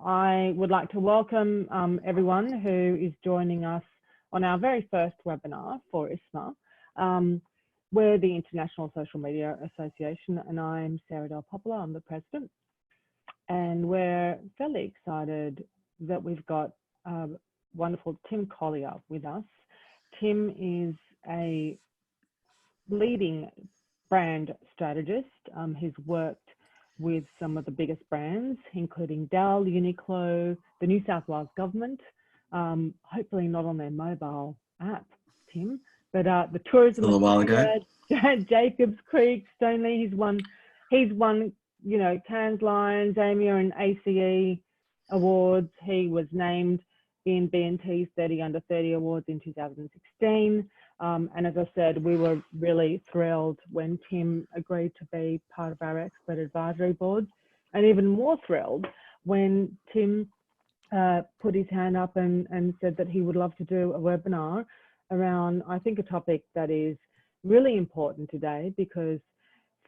I would like to welcome everyone who is joining us on our very first webinar for ISMA. We're the International Social Media Association, and I'm Sarah Del Popolo, I'm the president. And we're fairly excited that we've got wonderful Tim Collier with us. Tim is a leading brand strategist. He's worked with some of the biggest brands, including Dell, Uniqlo, the New South Wales government, hopefully not on their mobile app, Tim, but the tourism, a little while ago. Jacobs Creek, Stoneleigh, he's won, you know, Cannes Lions, AMIA and ACE awards. He was named in B&T's 30 Under 30 awards in 2016. And as I said, we were really thrilled when Tim agreed to be part of our expert advisory board, and even more thrilled when Tim put his hand up and said that he would love to do a webinar around, I think, a topic that is really important today, because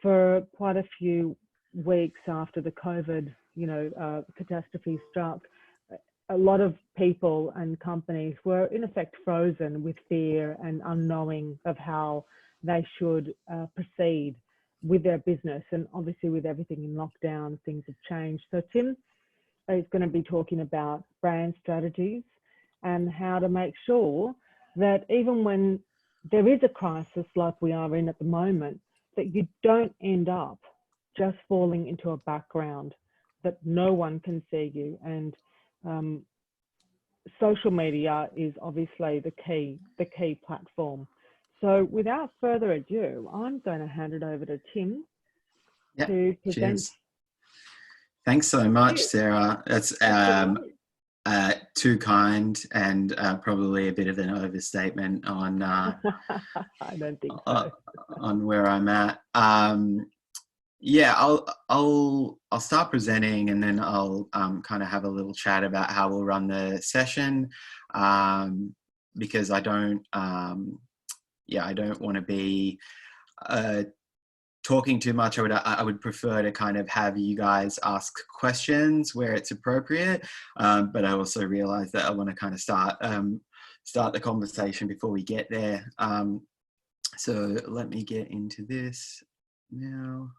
for quite a few weeks after the COVID, catastrophe struck, a lot of people and companies were in effect frozen with fear and unknowing of how they should proceed with their business. And obviously with everything in lockdown, things have changed. So Tim is going to be talking about brand strategies and how to make sure that even when there is a crisis like we are in at the moment, that you don't end up just falling into a background, that no one can see you. And social media is obviously the key platform. So without further ado, I'm going to hand it over to Tim to present. Cheers. Thanks so much, Sarah. That's too kind, and probably a bit of an overstatement on I don't think so. On where I'm at. Yeah, I'll start presenting, and then I'll kind of have a little chat about how we'll run the session, because I don't want to be talking too much. I would prefer to kind of have you guys ask questions where it's appropriate, but I also realize that I want to kind of start the conversation before we get there. So let me get into this now.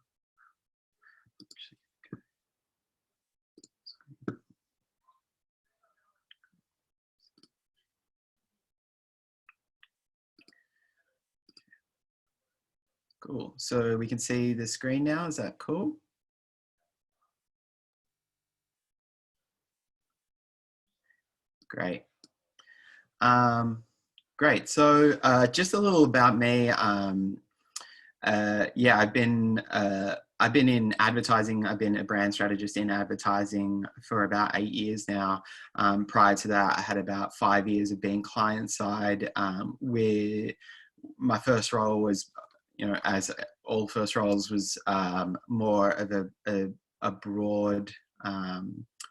Cool. So we can see the screen now. Is that cool? Great. Great. So just a little about me. Yeah, I've been in advertising. I've been a brand strategist in advertising for about 8 years now. Prior to that, I had about 5 years of being client side, where my first role was, as all first roles, was more of a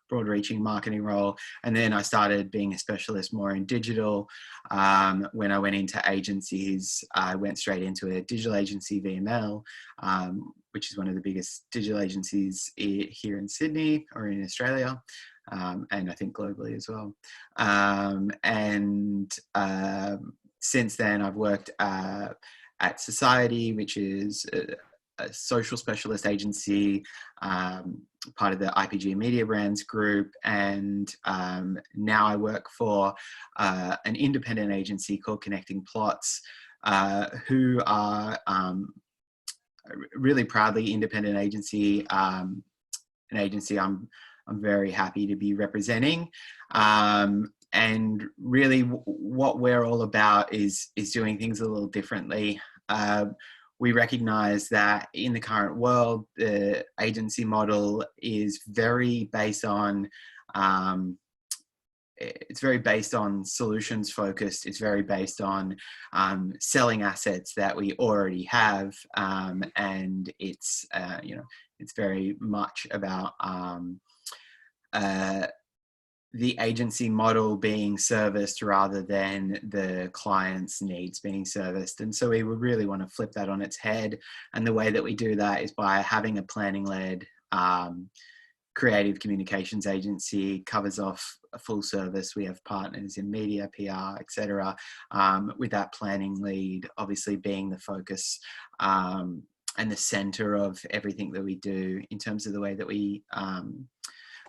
broad-reaching marketing role. And then I started being a specialist more in digital. When I went into agencies, I went straight into a digital agency, VML, which is one of the biggest digital agencies here in Sydney or in Australia, and I think globally as well. Since then, I've worked at Society, which is a social specialist agency, part of the IPG Media Brands group, and now I work for an independent agency called Connecting Plots, who are really proudly independent agency, an agency I'm very happy to be representing. And really what we're all about is doing things a little differently. We recognize that in the current world, the agency model is very based on, solutions focused. It's very based on selling assets that we already have, and it's very much about the agency model being serviced rather than the client's needs being serviced. And so we would really want to flip that on its head. And the way that we do that is by having a planning-led creative communications agency, covers off a full service. We have partners in media, PR, etc. With that planning lead obviously being the focus and the center of everything that we do in terms of the way that we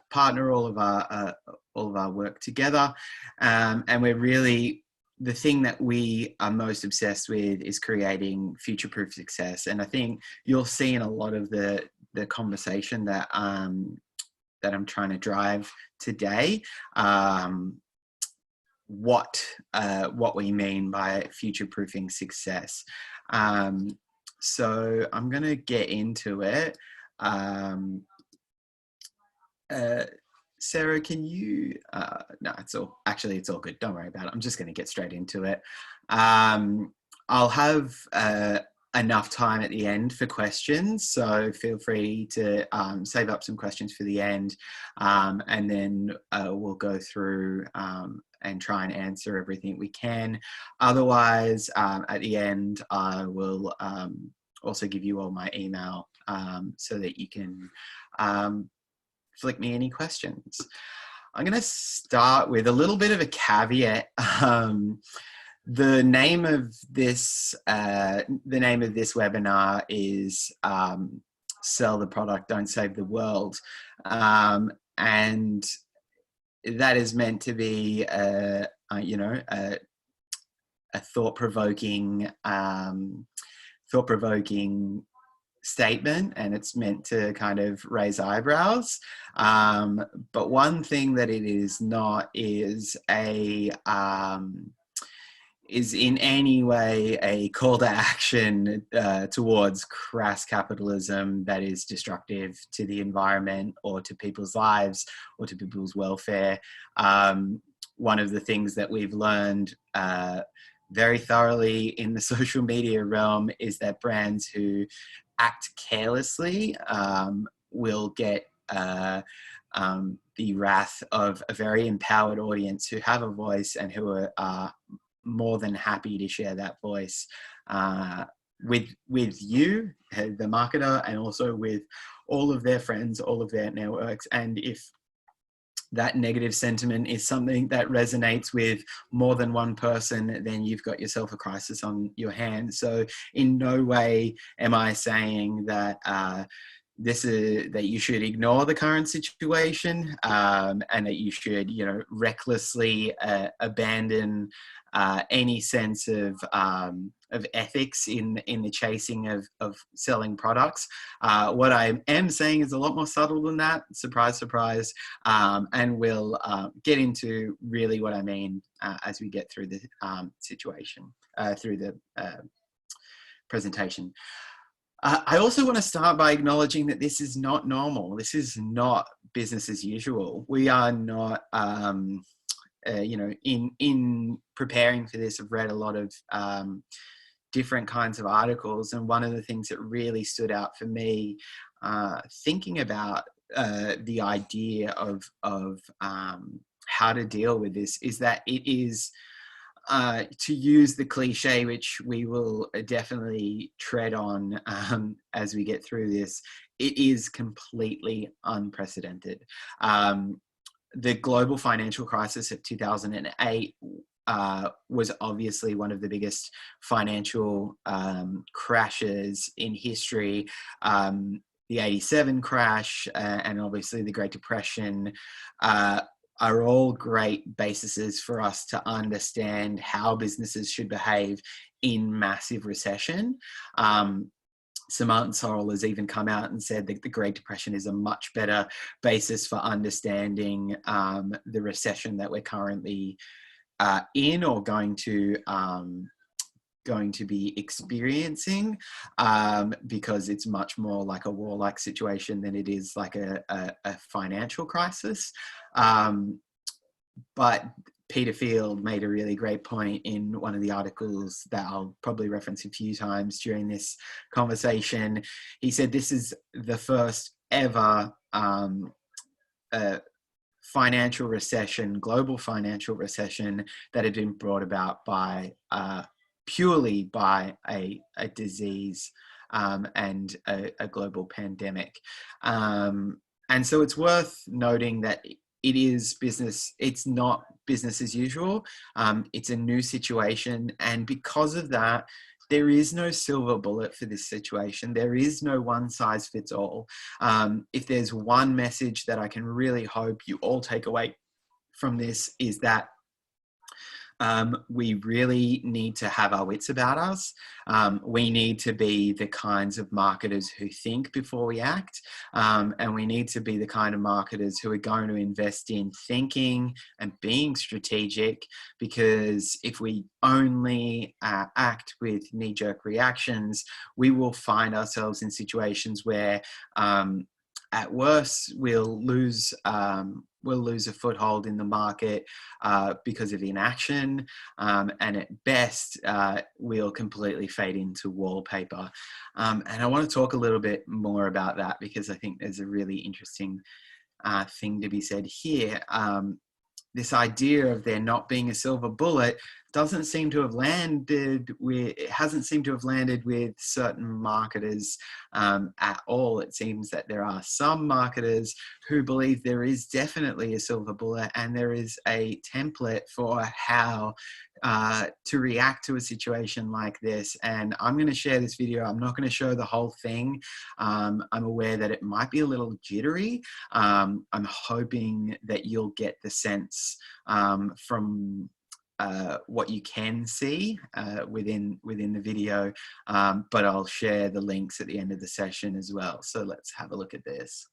partner all of our work together. And we're really, the thing that we are most obsessed with is creating future-proof success. And I think you'll see in a lot of the conversation that that I'm trying to drive today, what we mean by future-proofing success. So I'm going to get into it. Sarah, can you, no, it's all good. Don't worry about it. I'm just going to get straight into it. I'll have enough time at the end for questions. So feel free to save up some questions for the end. And then we'll go through and try and answer everything we can. Otherwise, at the end, I will also give you all my email so that you can flick me any questions. I'm going to start with a little bit of a caveat. The name of this webinar is "Sell the Product, Don't Save the World," and that is meant to be a thought-provoking statement, and it's meant to kind of raise eyebrows. But one thing that it is not is is in any way a call to action towards crass capitalism that is destructive to the environment or to people's lives or to people's welfare. One of the things that we've learned very thoroughly in the social media realm is that brands who act carelessly will get the wrath of a very empowered audience who have a voice and who are more than happy to share that voice with you, the marketer, and also with all of their friends, all of their networks. And if that negative sentiment is something that resonates with more than one person, then you've got yourself a crisis on your hands. So in no way am I saying that that you should ignore the current situation and that you should, recklessly abandon any sense of ethics in the chasing of selling products. What I am saying is a lot more subtle than that. Surprise, surprise. And we'll get into really what I mean as we get through the situation, through the presentation. I also want to start by acknowledging that this is not normal. This is not business as usual. We are not, in preparing for this, I've read a lot of different kinds of articles. And one of the things that really stood out for me, thinking about the idea of how to deal with this, is that it is, to use the cliche, which we will definitely tread on as we get through this, it is completely unprecedented. The global financial crisis of 2008 was obviously one of the biggest financial crashes in history. The 87 crash and obviously the Great Depression are all great bases for us to understand how businesses should behave in massive recession. Samantha Sorrell has even come out and said that the Great Depression is a much better basis for understanding the recession that we're currently in or going to be experiencing, because it's much more like a war-like situation than it is like a financial crisis. But Peter Field made a really great point in one of the articles that I'll probably reference a few times during this conversation. He said this is the first ever financial recession, global financial recession, that had been brought about by purely by a disease and a global pandemic. And so it's worth noting that it is business. It's not business as usual. It's a new situation. And because of that, there is no silver bullet for this situation. There is no one size fits all. If there's one message that I can really hope you all take away from this, is that we really need to have our wits about us. We need to be the kinds of marketers who think before we act. And we need to be the kind of marketers who are going to invest in thinking and being strategic, because if we only act with knee-jerk reactions, we will find ourselves in situations where at worst, we'll lose a foothold in the market because of inaction, and at best, we'll completely fade into wallpaper. And I want to talk a little bit more about that, because I think there's a really interesting thing to be said here. This idea of there not being a silver bullet hasn't seemed to have landed with certain marketers at all. It seems that there are some marketers who believe there is definitely a silver bullet, and there is a template for how to react to a situation like this. And I'm going to share this video. I'm not going to show the whole thing. I'm aware that it might be a little jittery. I'm hoping that you'll get the sense from what you can see within the video, but I'll share the links at the end of the session as well. So let's have a look at this.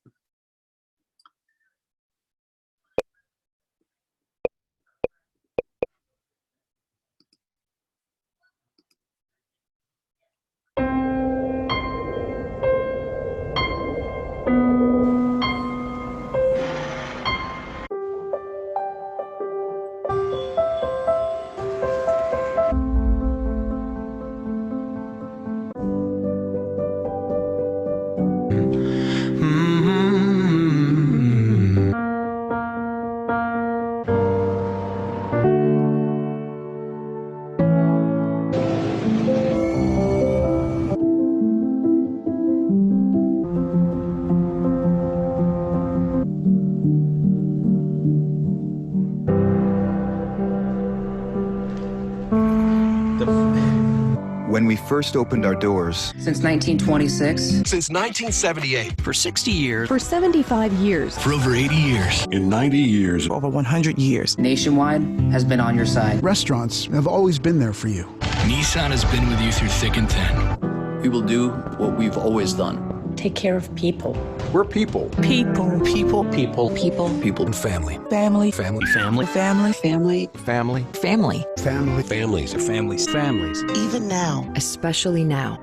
When we first opened our doors. Since 1926. Since 1978. For 60 years. For 75 years. For over 80 years. In 90 years. Over 100 years. Nationwide has been on your side. Restaurants have always been there for you. Nissan has been with you through thick and thin. We will do what we've always done. Take care of people. We're people. People. People. People. People. And family. Family. Family. Family. Family. Family. Family. Family. Family. Families are families. Families. Even now. Especially now.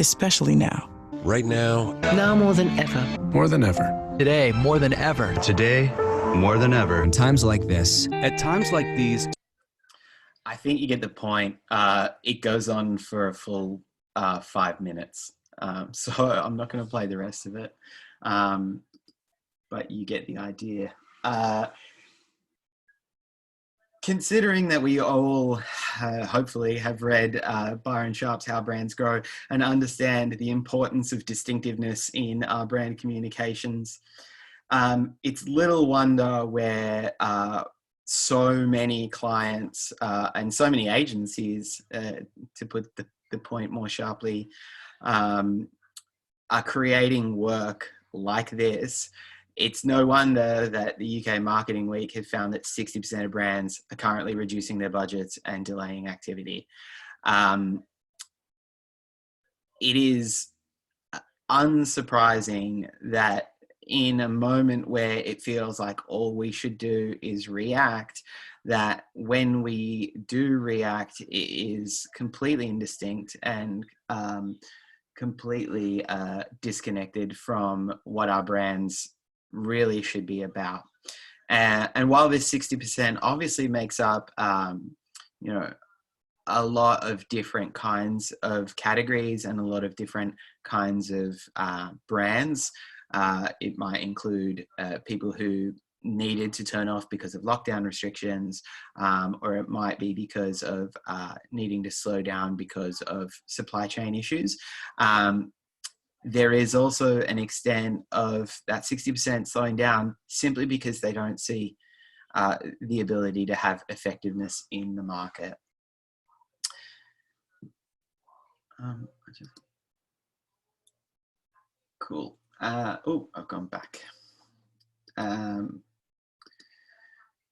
Especially now. Right now. Now more than ever. More than ever. Today, more than ever. Today, more than ever. In times like this. At times like these. I think you get the point. It goes on for a full 5 minutes. So I'm not going to play the rest of it, but you get the idea. Considering that we all hopefully have read Byron Sharp's How Brands Grow and understand the importance of distinctiveness in our brand communications, it's little wonder where so many clients and so many agencies, to put the point more sharply, are creating work like this. It's no wonder that the UK Marketing Week had found that 60% of brands are currently reducing their budgets and delaying activity. It is unsurprising that in a moment where it feels like all we should do is react, that when we do react, it is completely indistinct and completely disconnected from what our brands really should be about. And while this 60% obviously makes up, you know, a lot of different kinds of categories and a lot of different kinds of brands, it might include people who needed to turn off because of lockdown restrictions, or it might be because of needing to slow down because of supply chain issues. there is also an extent of that 60% slowing down simply because they don't see the ability to have effectiveness in the market. Cool. Oh, I've gone back.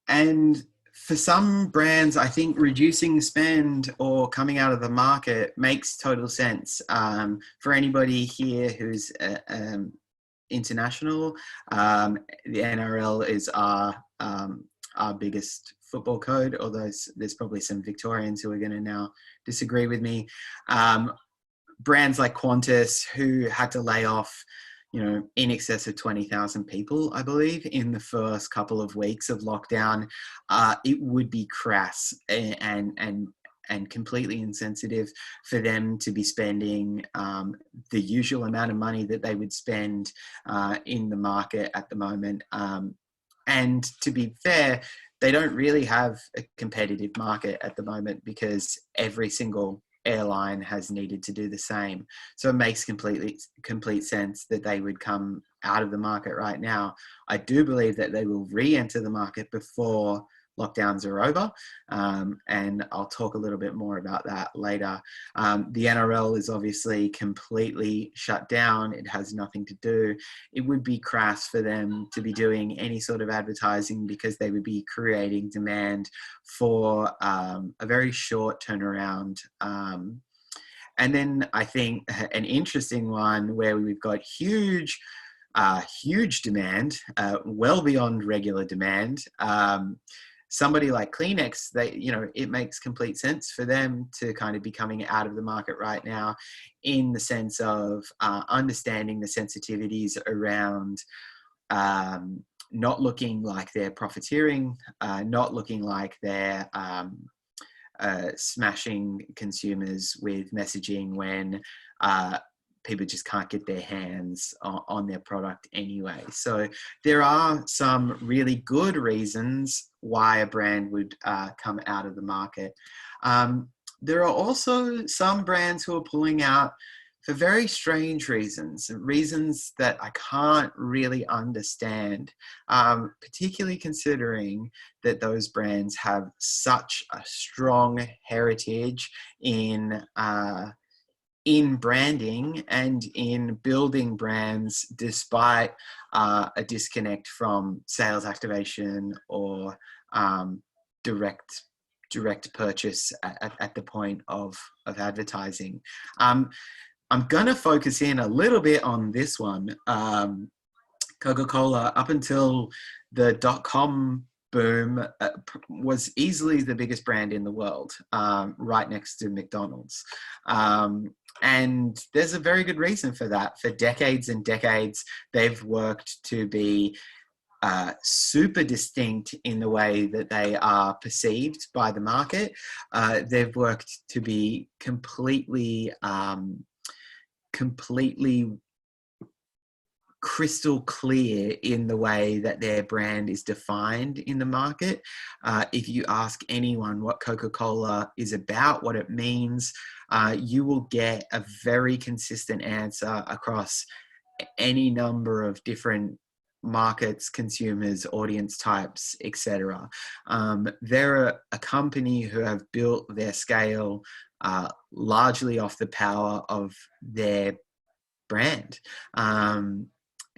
And for some brands, I think reducing spend or coming out of the market makes total sense. For anybody here who's international, the NRL is our biggest football code, although there's probably some Victorians who are going to now disagree with me. Brands like Qantas, who had to lay off, in excess of 20,000 people, I believe, in the first couple of weeks of lockdown, it would be crass and completely insensitive for them to be spending the usual amount of money that they would spend in the market at the moment. And to be fair, they don't really have a competitive market at the moment because every single airline has needed to do the same. So it makes complete sense that they would come out of the market right now. I do believe that they will re-enter the market before lockdowns are over, and I'll talk a little bit more about that later. The NRL is obviously completely shut down. It has nothing to do. It would be crass for them to be doing any sort of advertising because they would be creating demand for a very short turnaround. And then I think an interesting one where we've got huge demand, well beyond regular demand. Somebody like Kleenex, it makes complete sense for them to kind of be coming out of the market right now, in the sense of understanding the sensitivities around not looking like they're profiteering, not looking like they're smashing consumers with messaging when people just can't get their hands on their product anyway. So there are some really good reasons why a brand would come out of the market. There are also some brands who are pulling out for very strange reasons that I can't really understand, particularly considering that those brands have such a strong heritage in branding and in building brands despite a disconnect from sales activation or direct purchase at the point of advertising. I'm going to focus in a little bit on this one. Coca-Cola, up until the .com boom, was easily the biggest brand in the world, right next to McDonald's. And there's a very good reason for that. For decades and decades, they've worked to be super distinct in the way that they are perceived by the market. They've worked to be completely crystal clear in the way that their brand is defined in the market. If you ask anyone what Coca-Cola is about, what it means, you will get a very consistent answer across any number of different markets, consumers, audience types, etc. They're a company who have built their scale largely off the power of their brand.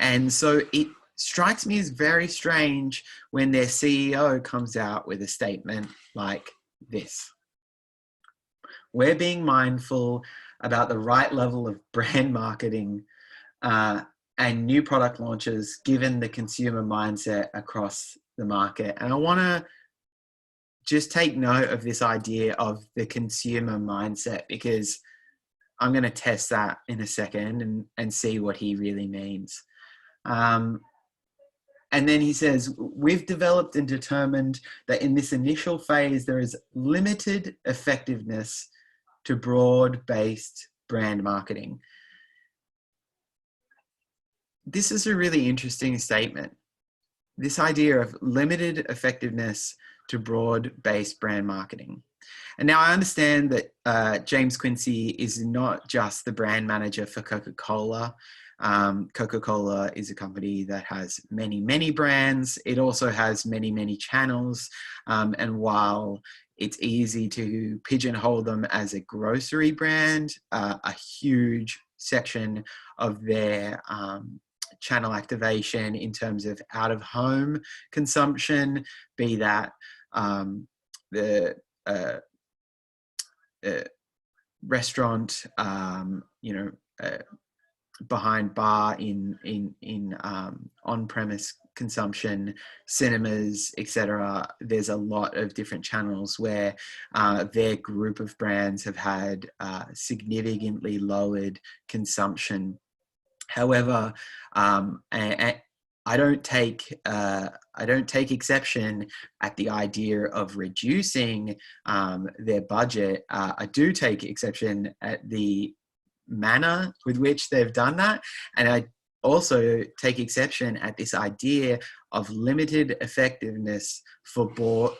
And so it strikes me as very strange when their CEO comes out with a statement like this. We're being mindful about the right level of brand marketing and new product launches given the consumer mindset across the market. And I want to just take note of this idea of the consumer mindset, because I'm going to test that in a second and see what he really means. And then he says, we've developed and determined that in this initial phase, there is limited effectiveness to broad-based brand marketing. This is a really interesting statement. This idea of limited effectiveness to broad-based brand marketing. And now I understand that James Quincy is not just the brand manager for Coca-Cola. Coca-Cola is a company that has many, many brands. It also has many, many channels. And while it's easy to pigeonhole them as a grocery brand, a huge section of their channel activation in terms of out-of-home consumption, be that the restaurant, behind bar in on-premise consumption, cinemas, etc. There's a lot of different channels where their group of brands have had significantly lowered consumption. However, I don't take exception at the idea of reducing their budget. I do take exception at the manner with which they've done that, and I also take exception at this idea of limited effectiveness for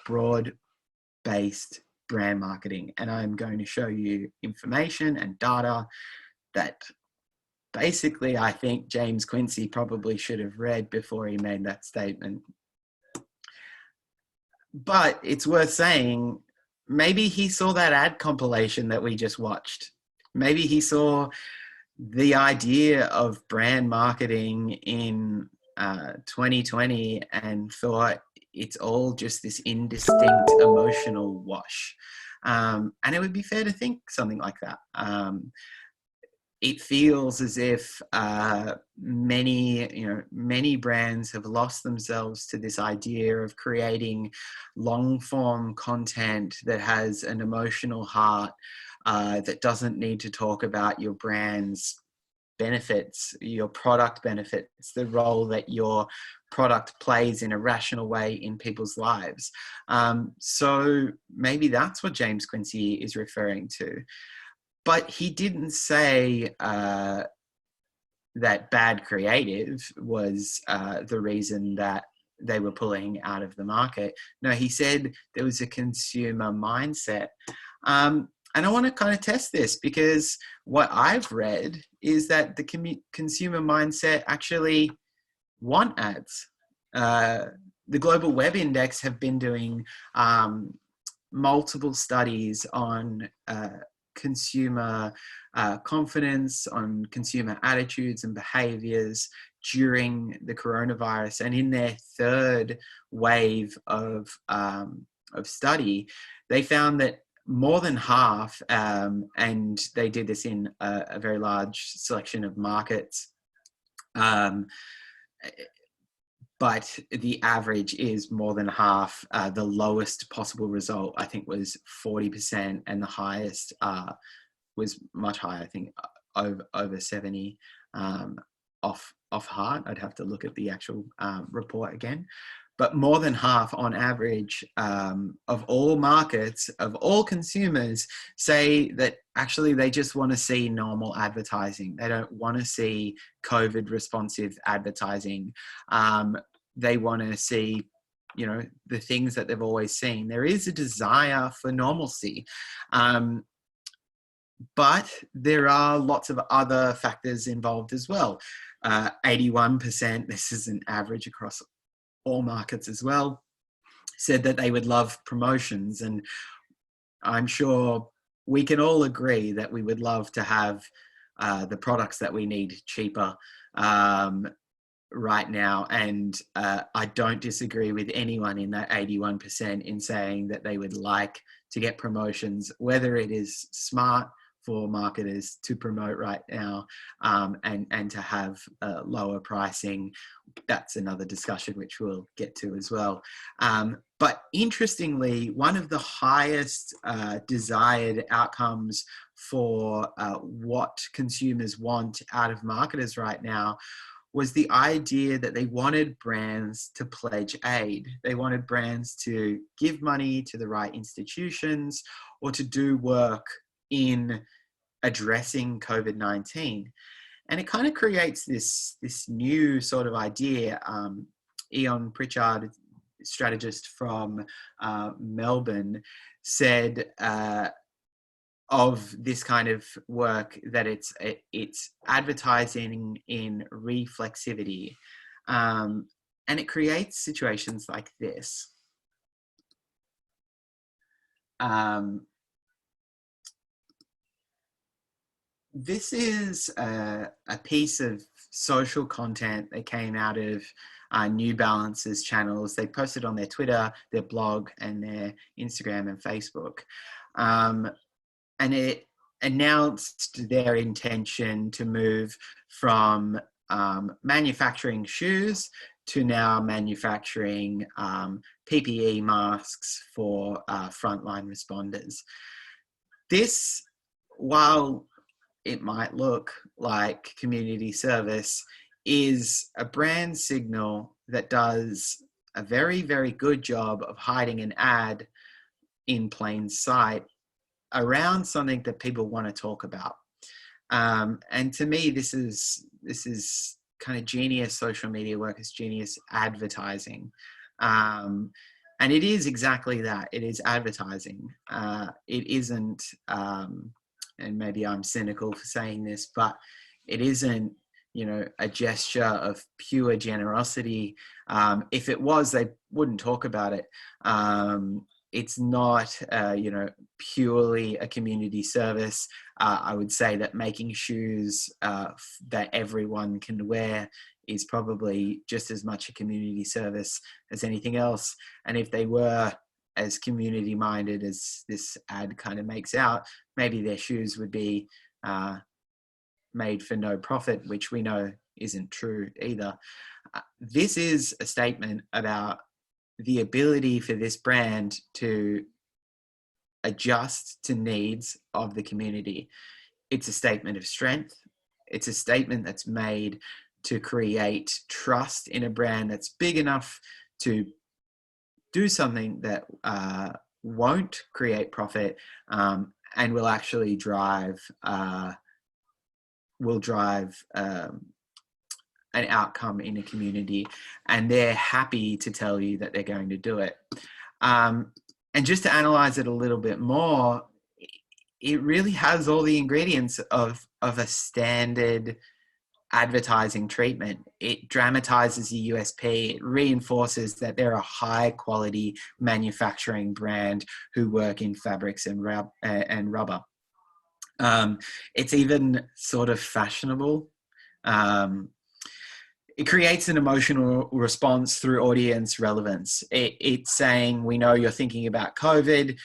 broad-based brand marketing. And I'm going to show you information and data that basically I think James Quincy probably should have read before he made that statement. But it's worth saying, maybe he saw that ad compilation that we just watched. Maybe he saw the idea of brand marketing in 2020 and thought it's all just this indistinct emotional wash. And it would be fair to think something like that. It feels as if many brands have lost themselves to this idea of creating long form content that has an emotional heart, that doesn't need to talk about your brand's benefits, your product benefits, the role that your product plays in a rational way in people's lives. So maybe that's what James Quincy is referring to. But he didn't say that bad creative was the reason that they were pulling out of the market. No, he said there was a consumer mindset. And I want to kind of test this, because what I've read is that the consumer mindset actually want ads. The Global Web Index have been doing multiple studies on consumer confidence, on consumer attitudes and behaviors during the coronavirus. And in their third wave of study, they found that more than half, and they did this in a very large selection of markets, but the average is more than half. The lowest possible result, I think, was 40%, and the highest was much higher, I think over 70 off heart. I'd have to look at the actual report again. But more than half on average of all markets, of all consumers, say that actually they just want to see normal advertising. They don't want to see COVID responsive advertising. They want to see, the things that they've always seen. There is a desire for normalcy. But there are lots of other factors involved as well. 81%, this is an average across all markets as well, said that they would love promotions. And I'm sure we can all agree that we would love to have the products that we need cheaper right now. And I don't disagree with anyone in that 81% in saying that they would like to get promotions, whether it is smart for marketers to promote right now and to have lower pricing. That's another discussion which we'll get to as well. But interestingly, one of the highest desired outcomes for what consumers want out of marketers right now was the idea that they wanted brands to pledge aid. They wanted brands to give money to the right institutions or to do work in addressing COVID-19. And it kind of creates this new sort of idea. Ian Pritchard strategist from Melbourne, said of this kind of work that it's advertising in reflexivity, and it creates situations like this. This is a piece of social content that came out of New Balance's channels. They posted on their Twitter, their blog, and their Instagram and Facebook. And it announced their intention to move from manufacturing shoes to now manufacturing PPE masks for frontline responders. This, while it might look like community service, is a brand signal that does a very, very good job of hiding an ad in plain sight around something that people want to talk about. And to me, this is kind of genius social media work. It's genius advertising. And it is exactly that. It is advertising. It isn't, and maybe I'm cynical for saying this, but it isn't, you know, a gesture of pure generosity. If it was, they wouldn't talk about it. It's not, you know, purely a community service. I would say that making shoes that everyone can wear is probably just as much a community service as anything else. And if they were as community minded as this ad kind of makes out, maybe their shoes would be made for no profit, which we know isn't true either. This is a statement about the ability for this brand to adjust to needs of the community. It's a statement of strength. It's a statement that's made to create trust in a brand that's big enough to do something that won't create profit and will actually drive an outcome in a community, and they're happy to tell you that they're going to do it. And just to analyze it a little bit more, it really has all the ingredients of a standard advertising treatment. It dramatizes the USP. It reinforces that they're a high quality manufacturing brand who work in fabrics and rubber. It's even sort of fashionable. It creates an emotional response through audience relevance. It's saying, we know you're thinking about COVID.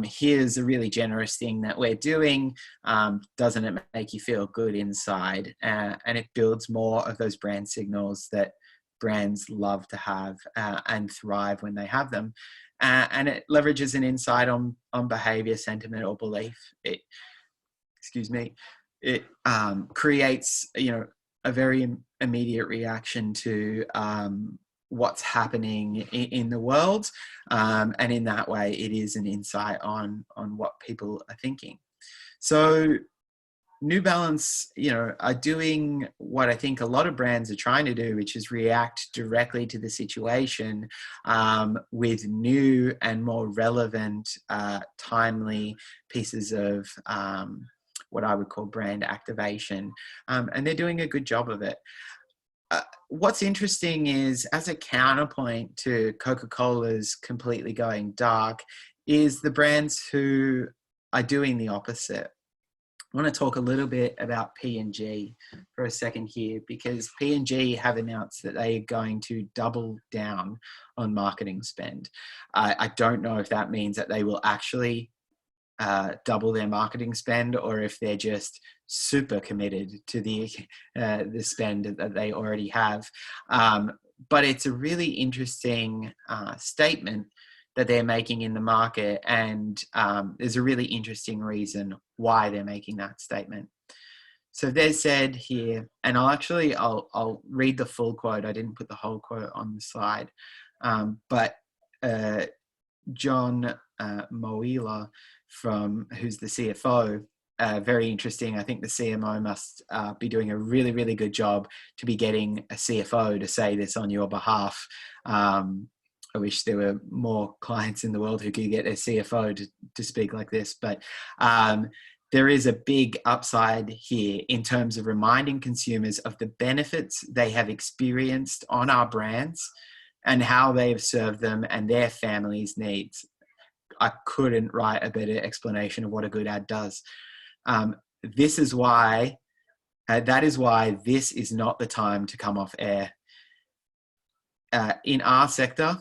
Here's a really generous thing that we're doing. Doesn't it make you feel good inside? And it builds more of those brand signals that brands love to have and thrive when they have them. And it leverages an insight on behavior, sentiment, or belief. It creates, you know, a very immediate reaction to what's happening in the world, and in that way it is an insight on what people are thinking. So New Balance, you know, are doing what I think a lot of brands are trying to do, which is react directly to the situation with new and more relevant, timely pieces of what I would call brand activation, and they're doing a good job of it. What's interesting is, as a counterpoint to Coca-Cola's completely going dark, is the brands who are doing the opposite. I want to talk a little bit about P&G for a second here, because P&G have announced that they are going to double down on marketing spend. I don't know if that means that they will actually double their marketing spend, or if they're just super committed to the spend that they already have. But it's a really interesting statement that they're making in the market, and there's a really interesting reason why they're making that statement. So they said here, and I'll read the full quote. I didn't put the whole quote on the slide, but John Moila, who's the CFO, very interesting. I think the CMO must be doing a really, really good job to be getting a CFO to say this on your behalf. I wish there were more clients in the world who could get their CFO to speak like this, but there is a big upside here in terms of reminding consumers of the benefits they have experienced on our brands and how they have served them and their families' needs. I couldn't write a better explanation of what a good ad does. This is why, that is why this is not the time to come off air. In our sector,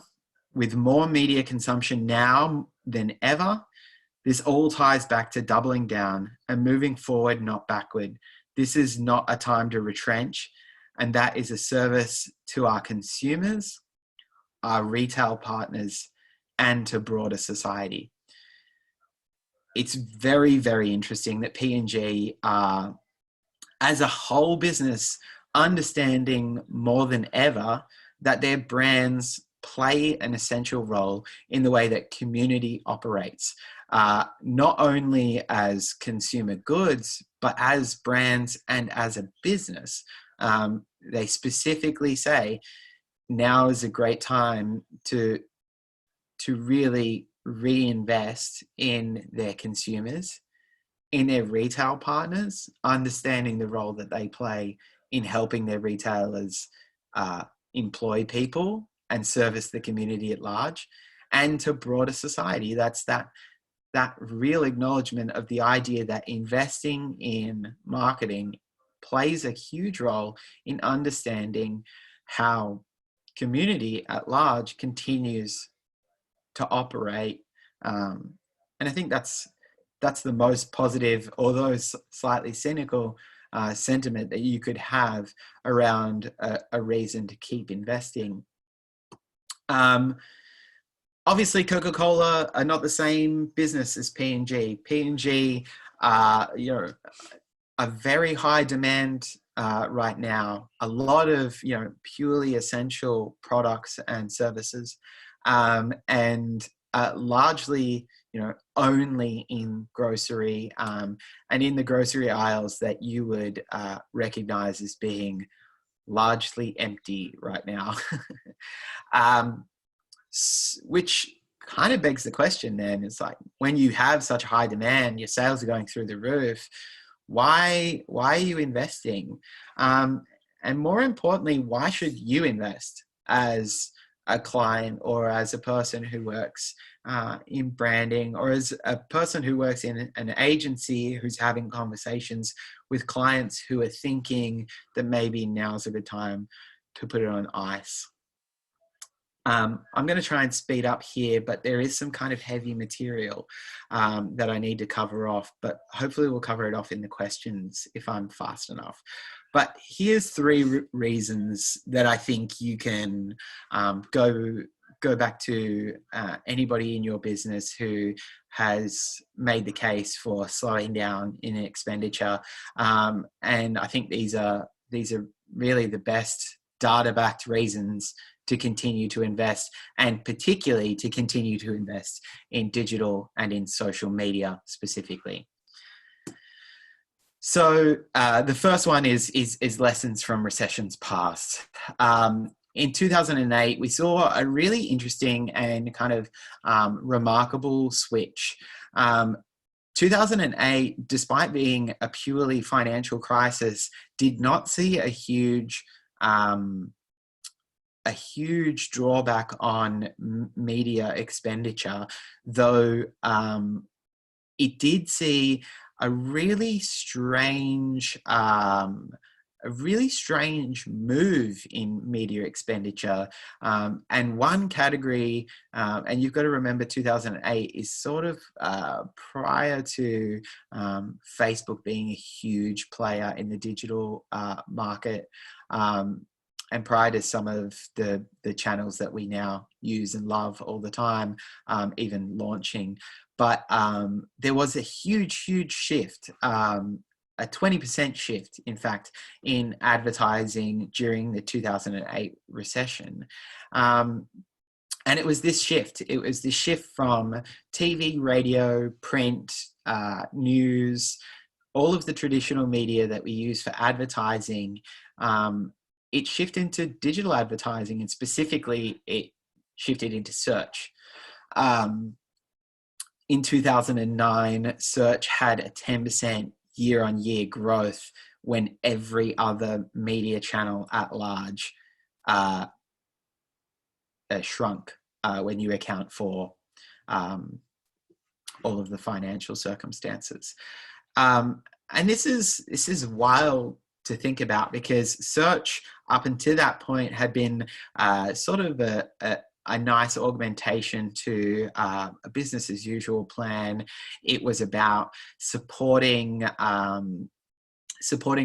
with more media consumption now than ever, this all ties back to doubling down and moving forward, not backward. This is not a time to retrench, and that is a service to our consumers, our retail partners, and to broader society. It's very, very interesting that P&G are, as a whole business, understanding more than ever that their brands play an essential role in the way that community operates, not only as consumer goods, but as brands and as a business. They specifically say now is a great time to really reinvest in their consumers, in their retail partners, understanding the role that they play in helping their retailers employ people and service the community at large, and to broader society. That's that real acknowledgement of the idea that investing in marketing plays a huge role in understanding how community at large continues to operate. And I think that's the most positive, although slightly cynical, sentiment that you could have around a reason to keep investing. Obviously, Coca-Cola are not the same business as P&G. P&G, a very high demand right now. A lot of purely essential products and services, and largely only in grocery, and in the grocery aisles that you would recognize as being largely empty right now. Which kind of begs the question then, it's like, when you have such high demand, your sales are going through the roof, why are you investing? And more importantly, why should you invest as a client, or as a person who works in branding, or as a person who works in an agency who's having conversations with clients who are thinking that maybe now's a good time to put it on ice? I'm going to try and speed up here, but there is some kind of heavy material that I need to cover off, but hopefully we'll cover it off in the questions if I'm fast enough. But here's 3 reasons that I think you can go back to anybody in your business who has made the case for slowing down in expenditure. And I think these are really the best data-backed reasons to continue to invest, and particularly to continue to invest in digital and in social media specifically. So the first one is lessons from recessions past. In 2008, we saw a really interesting and kind of remarkable switch. 2008, despite being a purely financial crisis, did not see a huge drawback on media expenditure, though it did see a really strange move in media expenditure. And one category, and you've got to remember 2008 is sort of prior to Facebook being a huge player in the digital market, and prior to some of the channels that we now use and love all the time, even launching. But there was a huge shift, a 20% shift, in fact, in advertising during the 2008 recession. And it was this shift. It was this shift from TV, radio, print, news, all of the traditional media that we use for advertising. It shifted into digital advertising, and specifically shifted into search. In 2009, search had a 10% year-on-year growth when every other media channel at large shrunk when you account for all of the financial circumstances. And this is wild to think about, because search up until that point had been sort of a nice augmentation to a business as usual plan. It was about supporting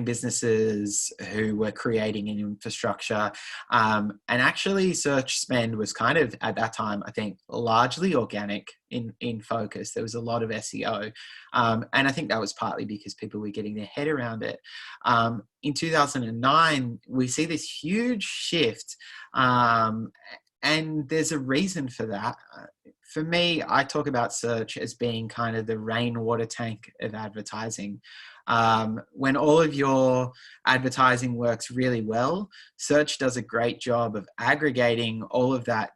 businesses who were creating an infrastructure. And actually search spend was kind of, at that time, I think, largely organic in focus. There was a lot of SEO. And I think that was partly because people were getting their head around it. In 2009, we see this huge shift. And there's a reason for that. For me, I talk about search as being kind of the rainwater tank of advertising. When all of your advertising works really well, search does a great job of aggregating all of that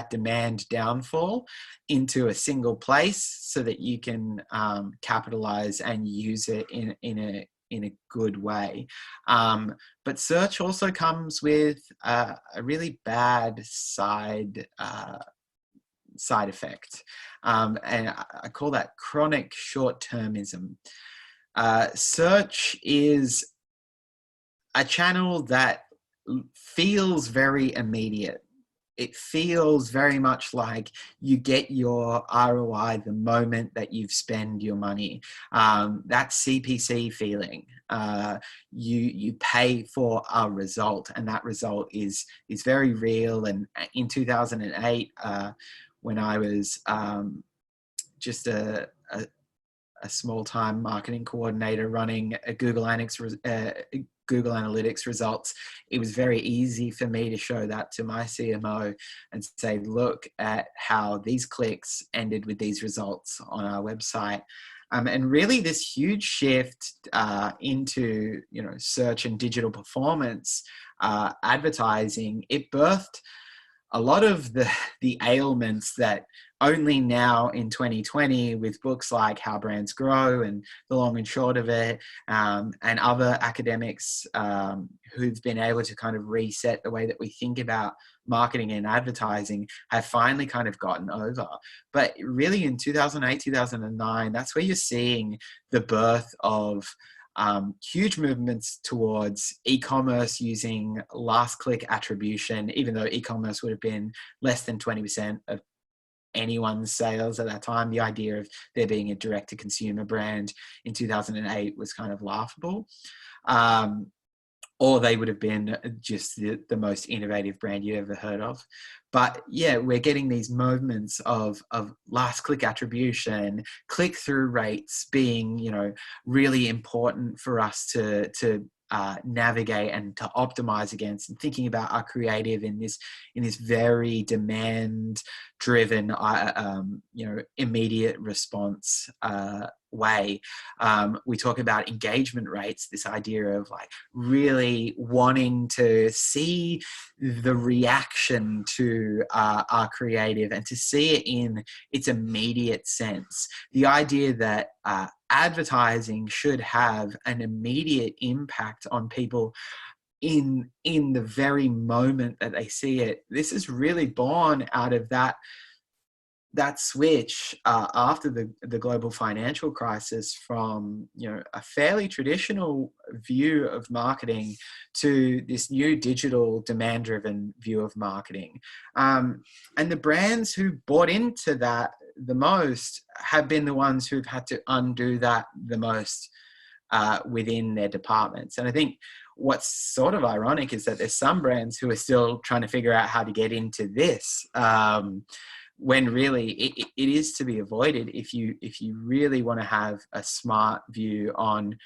demand downfall into a single place, so that you can capitalize and use it in a good way. But search also comes with a really bad side effect. And I call that chronic short-termism. Search is a channel that feels very immediate. It feels very much like you get your ROI the moment that you've spent your money. That CPC feeling. You pay for a result, and that result is very real. And in 2008, when I was just a small-time marketing coordinator running a Google Analytics results, it was very easy for me to show that to my CMO and say, look at how these clicks ended with these results on our website. And really this huge shift into search and digital performance advertising, it birthed a lot of the ailments that only now in 2020, with books like How Brands Grow and The Long and Short of It, and other academics who've been able to kind of reset the way that we think about marketing and advertising, have finally kind of gotten over. But really in 2008, 2009, that's where you're seeing the birth of huge movements towards e-commerce using last click attribution, even though e-commerce would have been less than 20% of anyone's sales at that time. The idea of there being a direct to consumer brand in 2008 was kind of laughable. Or they would have been just the most innovative brand you ever heard of. But yeah, we're getting these moments of last click attribution, click-through rates being, really important for us to navigate and to optimize against, and thinking about our creative in this very demand-driven, immediate response way. We talk about engagement rates, this idea of like really wanting to see the reaction to our creative and to see it in its immediate sense. The idea that advertising should have an immediate impact on people in the very moment that they see it. This is really born out of that switch after the global financial crisis from a fairly traditional view of marketing to this new digital demand-driven view of marketing. And the brands who bought into that the most have been the ones who've had to undo that the most within their departments. And I think what's sort of ironic is that there's some brands who are still trying to figure out how to get into this, when really it is to be avoided if you really want to have a smart view on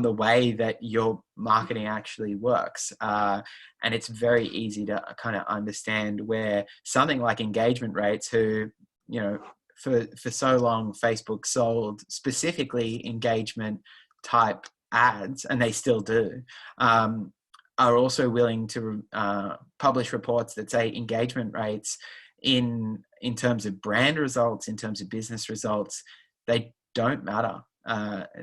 the way that your marketing actually works. And it's very easy to kind of understand where something like engagement rates, who, for so long Facebook sold specifically engagement type ads, and they still do. are also willing to publish reports that say engagement rates in terms of brand results, in terms of business results, they don't matter.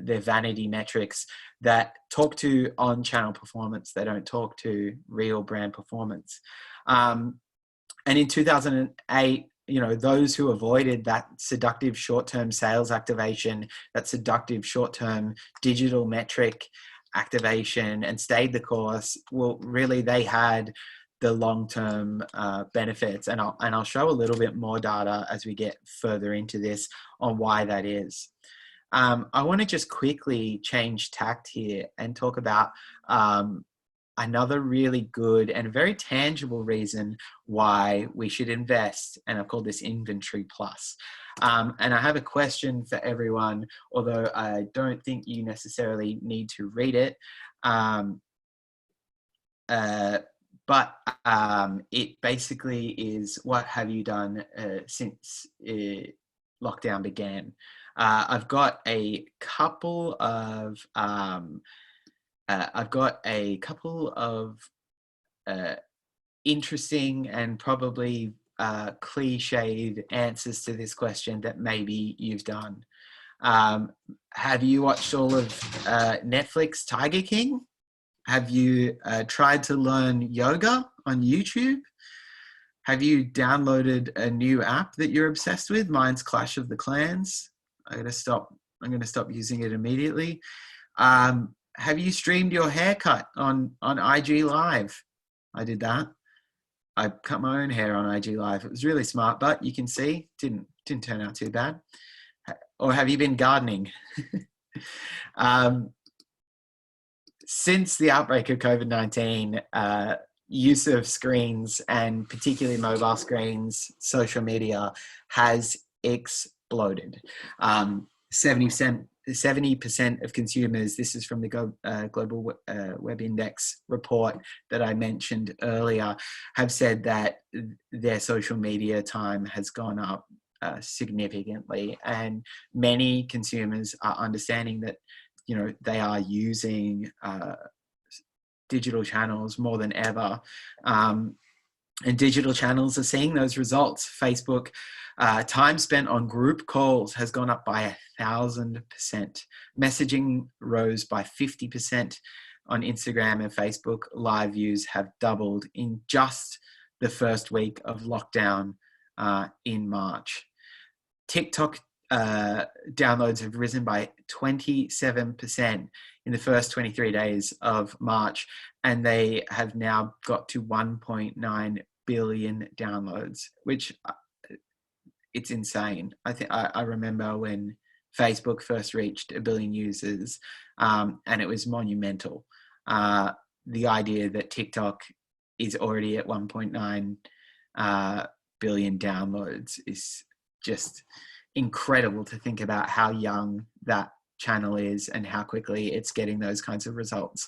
They're vanity metrics that talk to on-channel performance. They don't talk to real brand performance. And in 2008, those who avoided that seductive short-term sales activation, that seductive short-term digital metric activation, and stayed the course, well, really they had the long-term benefits. And I'll show a little bit more data as we get further into this on why that is. I want to just quickly change tact here and talk about another really good and very tangible reason why we should invest, and I've called this Inventory Plus. And I have a question for everyone, although I don't think you necessarily need to read it. But it basically is, what have you done since lockdown began? I've got a couple of interesting and probably cliched answers to this question that maybe you've done. Have you watched all of Netflix Tiger King? Have you tried to learn yoga on YouTube? Have you downloaded a new app that you're obsessed with? Mine's Clash of the Clans. I'm going to stop using it immediately. Have you streamed your haircut on IG Live? I did that. I cut my own hair on IG Live. It was really smart, but you can see, didn't turn out too bad. Or have you been gardening? Since the outbreak of COVID-19, use of screens, and particularly mobile screens, social media, has exploded. 70% of consumers, this is from the Global Web Index report that I mentioned earlier, have said that their social media time has gone up significantly, and many consumers are understanding that they are using digital channels more than ever, and digital channels are seeing those results. Facebook time spent on group calls has gone up by 1,000%. Messaging rose by 50% on Instagram, and Facebook live views have doubled in just the first week of lockdown in March. TikTok downloads have risen by 27% in the first 23 days of March, and they have now got to 1.9 billion downloads, which it's insane. I remember when Facebook first reached 1 billion users, and it was monumental. The idea that TikTok is already at 1.9 billion downloads is just incredible to think about how young that channel is and how quickly it's getting those kinds of results.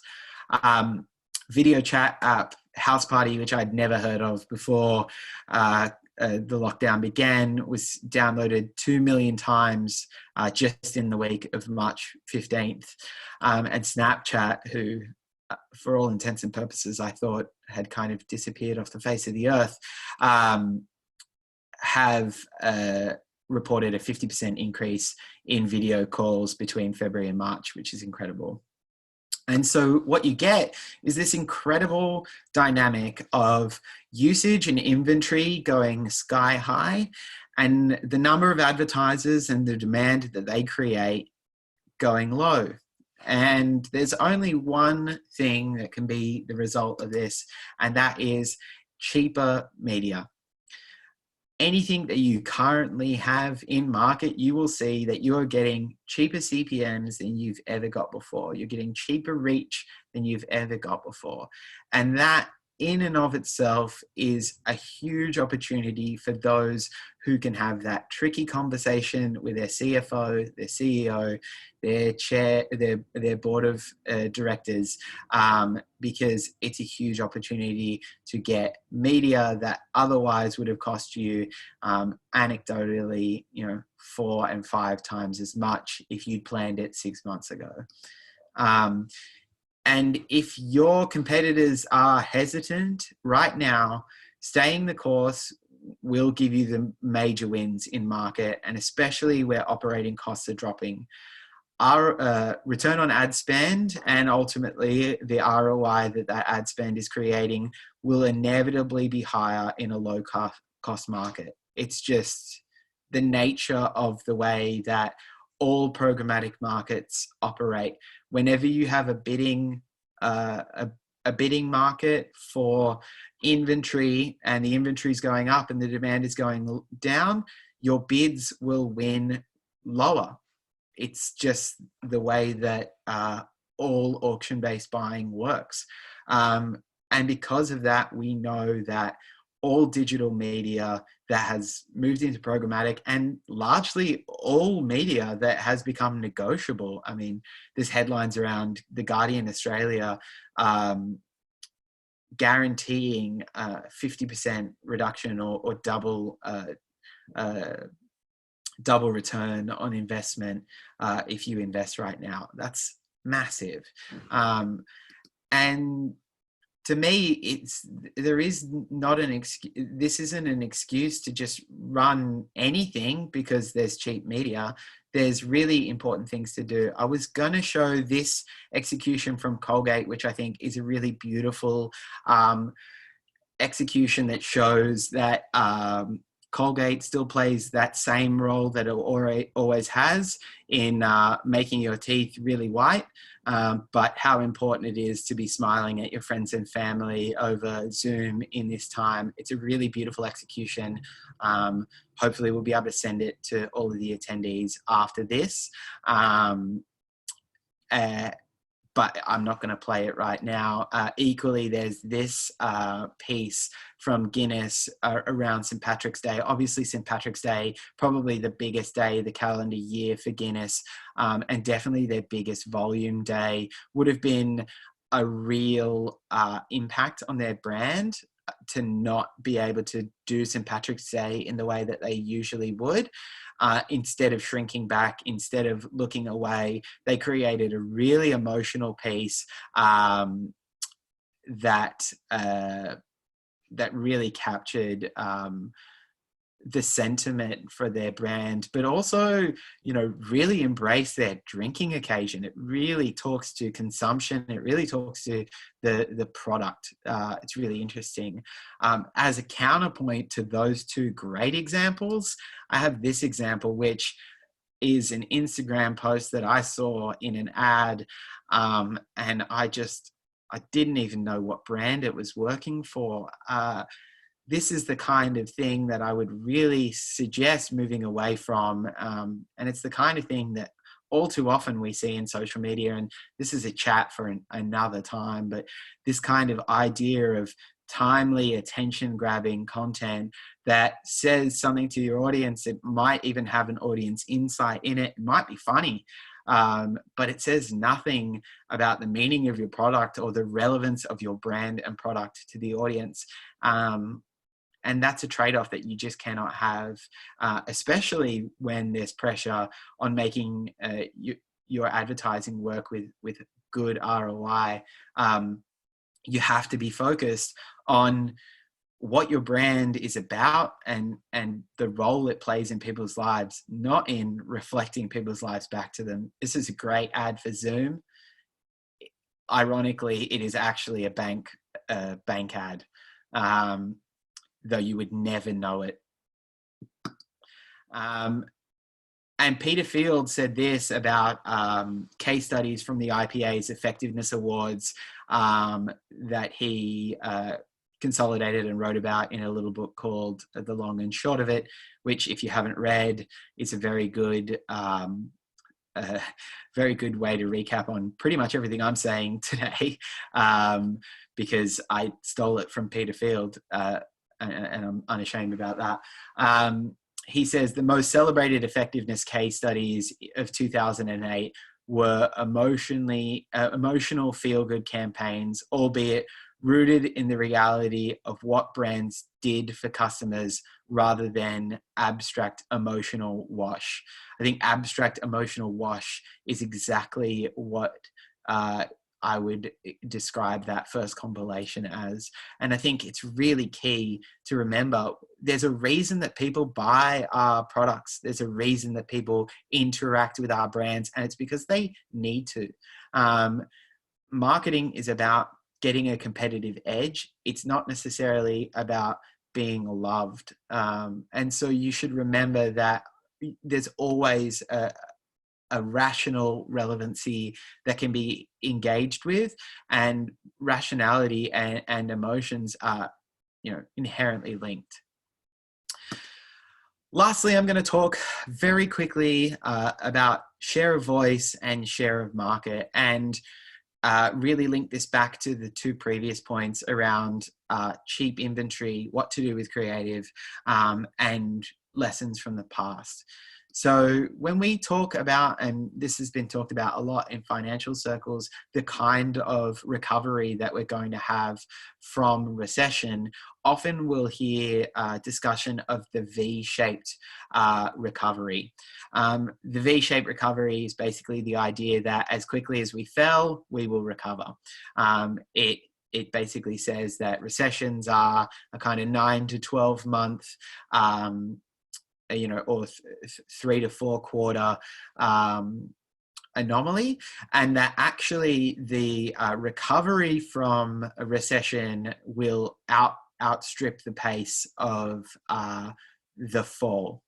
Video chat app House Party, which I'd never heard of before the lockdown began, was downloaded 2 million times just in the week of March 15th. And Snapchat, who for all intents and purposes I thought had kind of disappeared off the face of the earth, have reported a 50% increase in video calls between February and March, which is incredible. And so what you get is this incredible dynamic of usage and inventory going sky high, and the number of advertisers and the demand that they create going low. And there's only one thing that can be the result of this, and that is cheaper media. Anything that you currently have in market, you will see that you are getting cheaper CPMs than you've ever got before. You're getting cheaper reach than you've ever got before. And that in and of itself is a huge opportunity for those who can have that tricky conversation with their CFO, their CEO, their chair, their board of directors, because it's a huge opportunity to get media that otherwise would have cost you anecdotally, 4 and 5 times as much if you'd planned it 6 months ago. And if your competitors are hesitant right now, staying the course will give you the major wins in market, and especially where operating costs are dropping. Our return on ad spend and ultimately the ROI that ad spend is creating will inevitably be higher in a low cost market. It's just the nature of the way that all programmatic markets operate. Whenever you have a bidding market for inventory, and the inventory is going up and the demand is going down, your bids will win lower. It's just the way that all auction-based buying works. And because of that, we know that all digital media that has moved into programmatic, and largely all media that has become negotiable. I mean, there's headlines around The Guardian Australia guaranteeing 50% reduction or double return on investment if you invest right now. That's massive. And to me, there is not an excuse. This isn't an excuse to just run anything because there's cheap media. There's really important things to do. I was going to show this execution from Colgate, which I think is a really beautiful execution that shows that Colgate still plays that same role that it always has in making your teeth really white, but how important it is to be smiling at your friends and family over Zoom in this time. It's a really beautiful execution. Hopefully we'll be able to send it to all of the attendees after this. But I'm not going to play it right now. Equally, there's this piece from Guinness around St. Patrick's Day. Obviously, St. Patrick's Day, probably the biggest day of the calendar year for Guinness, and definitely their biggest volume day, would have been a real impact on their brand to not be able to do St. Patrick's Day in the way that they usually would. Instead of shrinking back, instead of looking away, they created a really emotional piece that really captured the sentiment for their brand, but also, really embrace their drinking occasion. It really talks to consumption. It really talks to the product. It's really interesting. As a counterpoint to those two great examples, I have this example, which is an Instagram post that I saw in an ad. And I didn't even know what brand it was working for. This is the kind of thing that I would really suggest moving away from. And it's the kind of thing that all too often we see in social media. And this is a chat for another time, but this kind of idea of timely attention-grabbing content that says something to your audience. It might even have an audience insight in it. It might be funny, but it says nothing about the meaning of your product or the relevance of your brand and product to the audience. And that's a trade-off that you just cannot have, especially when there's pressure on making your advertising work with good ROI. You have to be focused on what your brand is about and the role it plays in people's lives, not in reflecting people's lives back to them. This is a great ad for Zoom. Ironically, it is actually a bank ad. Though you would never know it. And Peter Field said this about case studies from the IPA's Effectiveness Awards that he consolidated and wrote about in a little book called The Long and Short of It, which, if you haven't read, is a very good way to recap on pretty much everything I'm saying today, because I stole it from Peter Field. And I'm unashamed about that. He says the most celebrated effectiveness case studies of 2008 were emotional feel-good campaigns, albeit rooted in the reality of what brands did for customers rather than abstract emotional wash. I think abstract emotional wash is exactly what I would describe that first compilation as. And I think it's really key to remember there's a reason that people buy our products. There's a reason that people interact with our brands, and it's because they need to. Marketing is about getting a competitive edge. It's not necessarily about being loved. And so you should remember that there's always a rational relevancy that can be engaged with, and rationality and emotions are, inherently linked. Lastly, I'm going to talk very quickly about share of voice and share of market, and really link this back to the two previous points around cheap inventory, what to do with creative, and lessons from the past. So when we talk about, and this has been talked about a lot in financial circles, the kind of recovery that we're going to have from recession, often we'll hear discussion of the V-shaped recovery. The V-shaped recovery is basically the idea that as quickly as we fell, we will recover. It basically says that recessions are a kind of 9 to 12 month or 3 to 4 quarter anomaly, and that actually the recovery from a recession will outstrip the pace of the fall.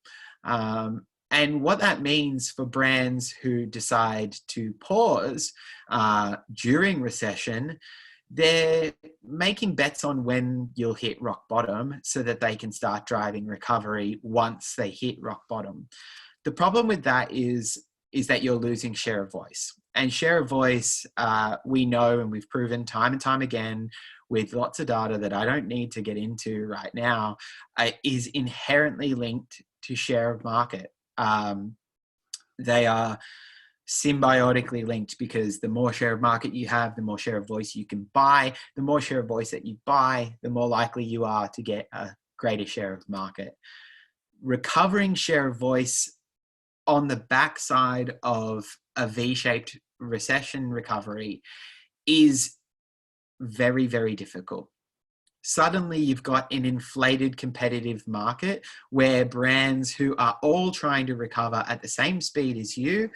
And what that means for brands who decide to pause during recession, they're making bets on when you'll hit rock bottom so that they can start driving recovery once they hit rock bottom. The problem with that is that you're losing share of voice. And share of voice, we know, and we've proven time and time again with lots of data that I don't need to get into right now, is inherently linked to share of market. They are symbiotically linked, because the more share of market you have, the more share of voice you can buy. The more share of voice that you buy, the more likely you are to get a greater share of market. Recovering share of voice on the backside of a V-shaped recession recovery is very, very difficult. Suddenly you've got an inflated competitive market where brands who are all trying to recover at the same speed as you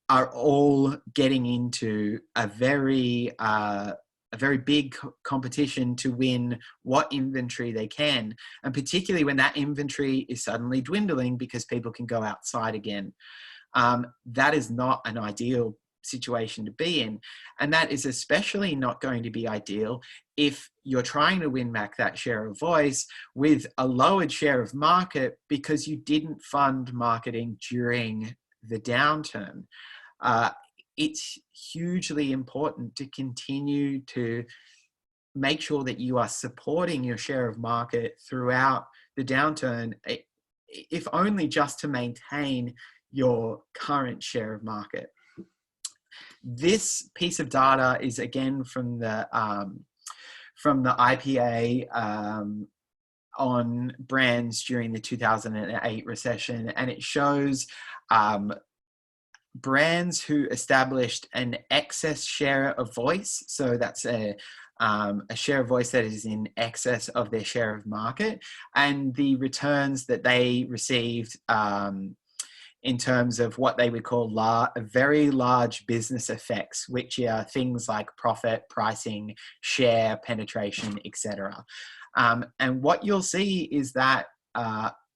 are all getting into a very big competition to win what inventory they can. And particularly when that inventory is suddenly dwindling because people can go outside again. That is not an ideal situation to be in. And that is especially not going to be ideal if you're trying to win back that share of voice with a lowered share of market because you didn't fund marketing during the downturn. It's hugely important to continue to make sure that you are supporting your share of market throughout the downturn, if only just to maintain your current share of market. This piece of data is again from the IPA on brands during the 2008 recession, and it shows brands who established an excess share of voice. So that's a share of voice that is in excess of their share of market, and the returns that they received in terms of what they would call very large business effects, which are things like profit, pricing, share, penetration, etc. And what you'll see is that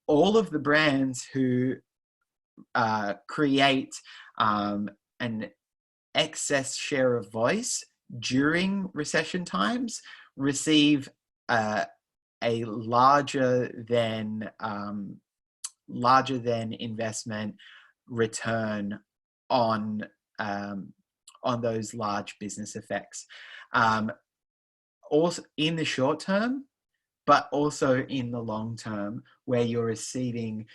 all of the brands who create an excess share of voice during recession times receive a larger than investment return on those large business effects, also in the short term, but also in the long term, where you're receiving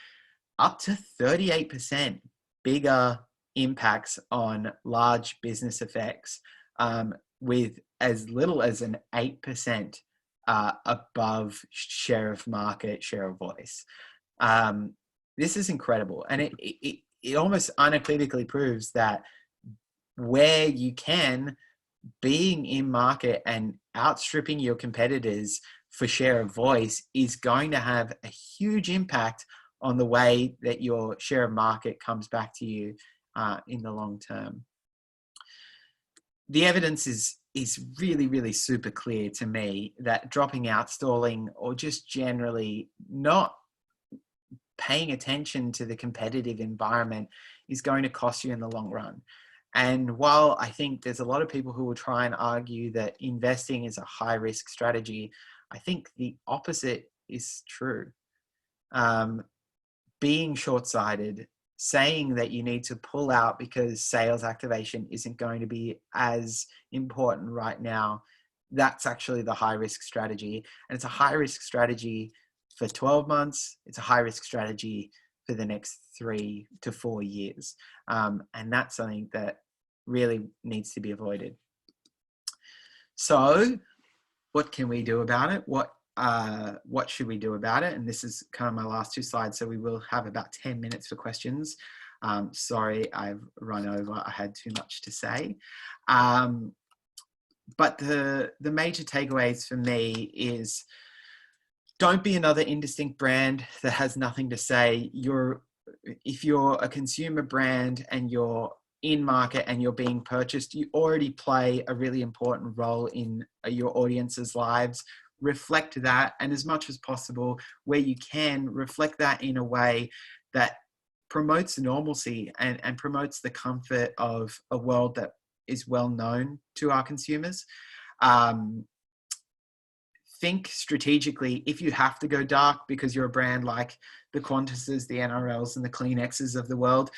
up to 38% bigger impacts on large business effects with as little as an 8% above share of market, share of voice. This is incredible. And it almost unequivocally proves that where you can, being in market and outstripping your competitors for share of voice is going to have a huge impact on the way that your share of market comes back to you in the long term. The evidence is really, really super clear to me that dropping out, stalling, or just generally not paying attention to the competitive environment is going to cost you in the long run. And while I think there's a lot of people who will try and argue that investing is a high risk strategy, I think the opposite is true. Being short-sighted, saying that you need to pull out because sales activation isn't going to be as important right now, that's actually the high risk strategy. And it's a high risk strategy for 12 months. It's a high risk strategy for the next 3 to 4 years. And that's something that really needs to be avoided. So what can we do about it? What should we do about it? And this is kind of my last 2 slides. So we will have about 10 minutes for questions. Sorry, I've run over. I had too much to say. But the major takeaways for me is, don't be another indistinct brand that has nothing to say. If you're a consumer brand and you're in market and you're being purchased, you already play a really important role in your audience's lives. Reflect that, and as much as possible, where you can, reflect that in a way that promotes normalcy and promotes the comfort of a world that is well known to our consumers. Think strategically. If you have to go dark because you're a brand like the Qantases, the NRLs, and the Kleenexes of the world,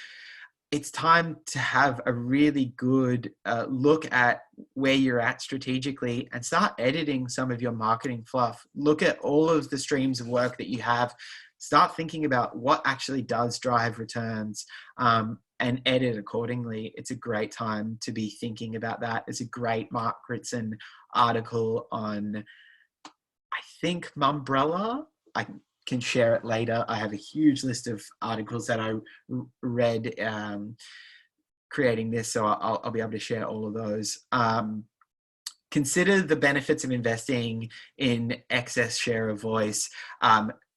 it's time to have a really good look at where you're at strategically and start editing some of your marketing fluff. Look at all of the streams of work that you have. Start thinking about what actually does drive returns and edit accordingly. It's a great time to be thinking about that. There's a great Mark Ritson article on, I think, Mumbrella. I can share it later. I have a huge list of articles that I read creating this, so I'll be able to share all of those. Consider the benefits of investing in excess share of voice,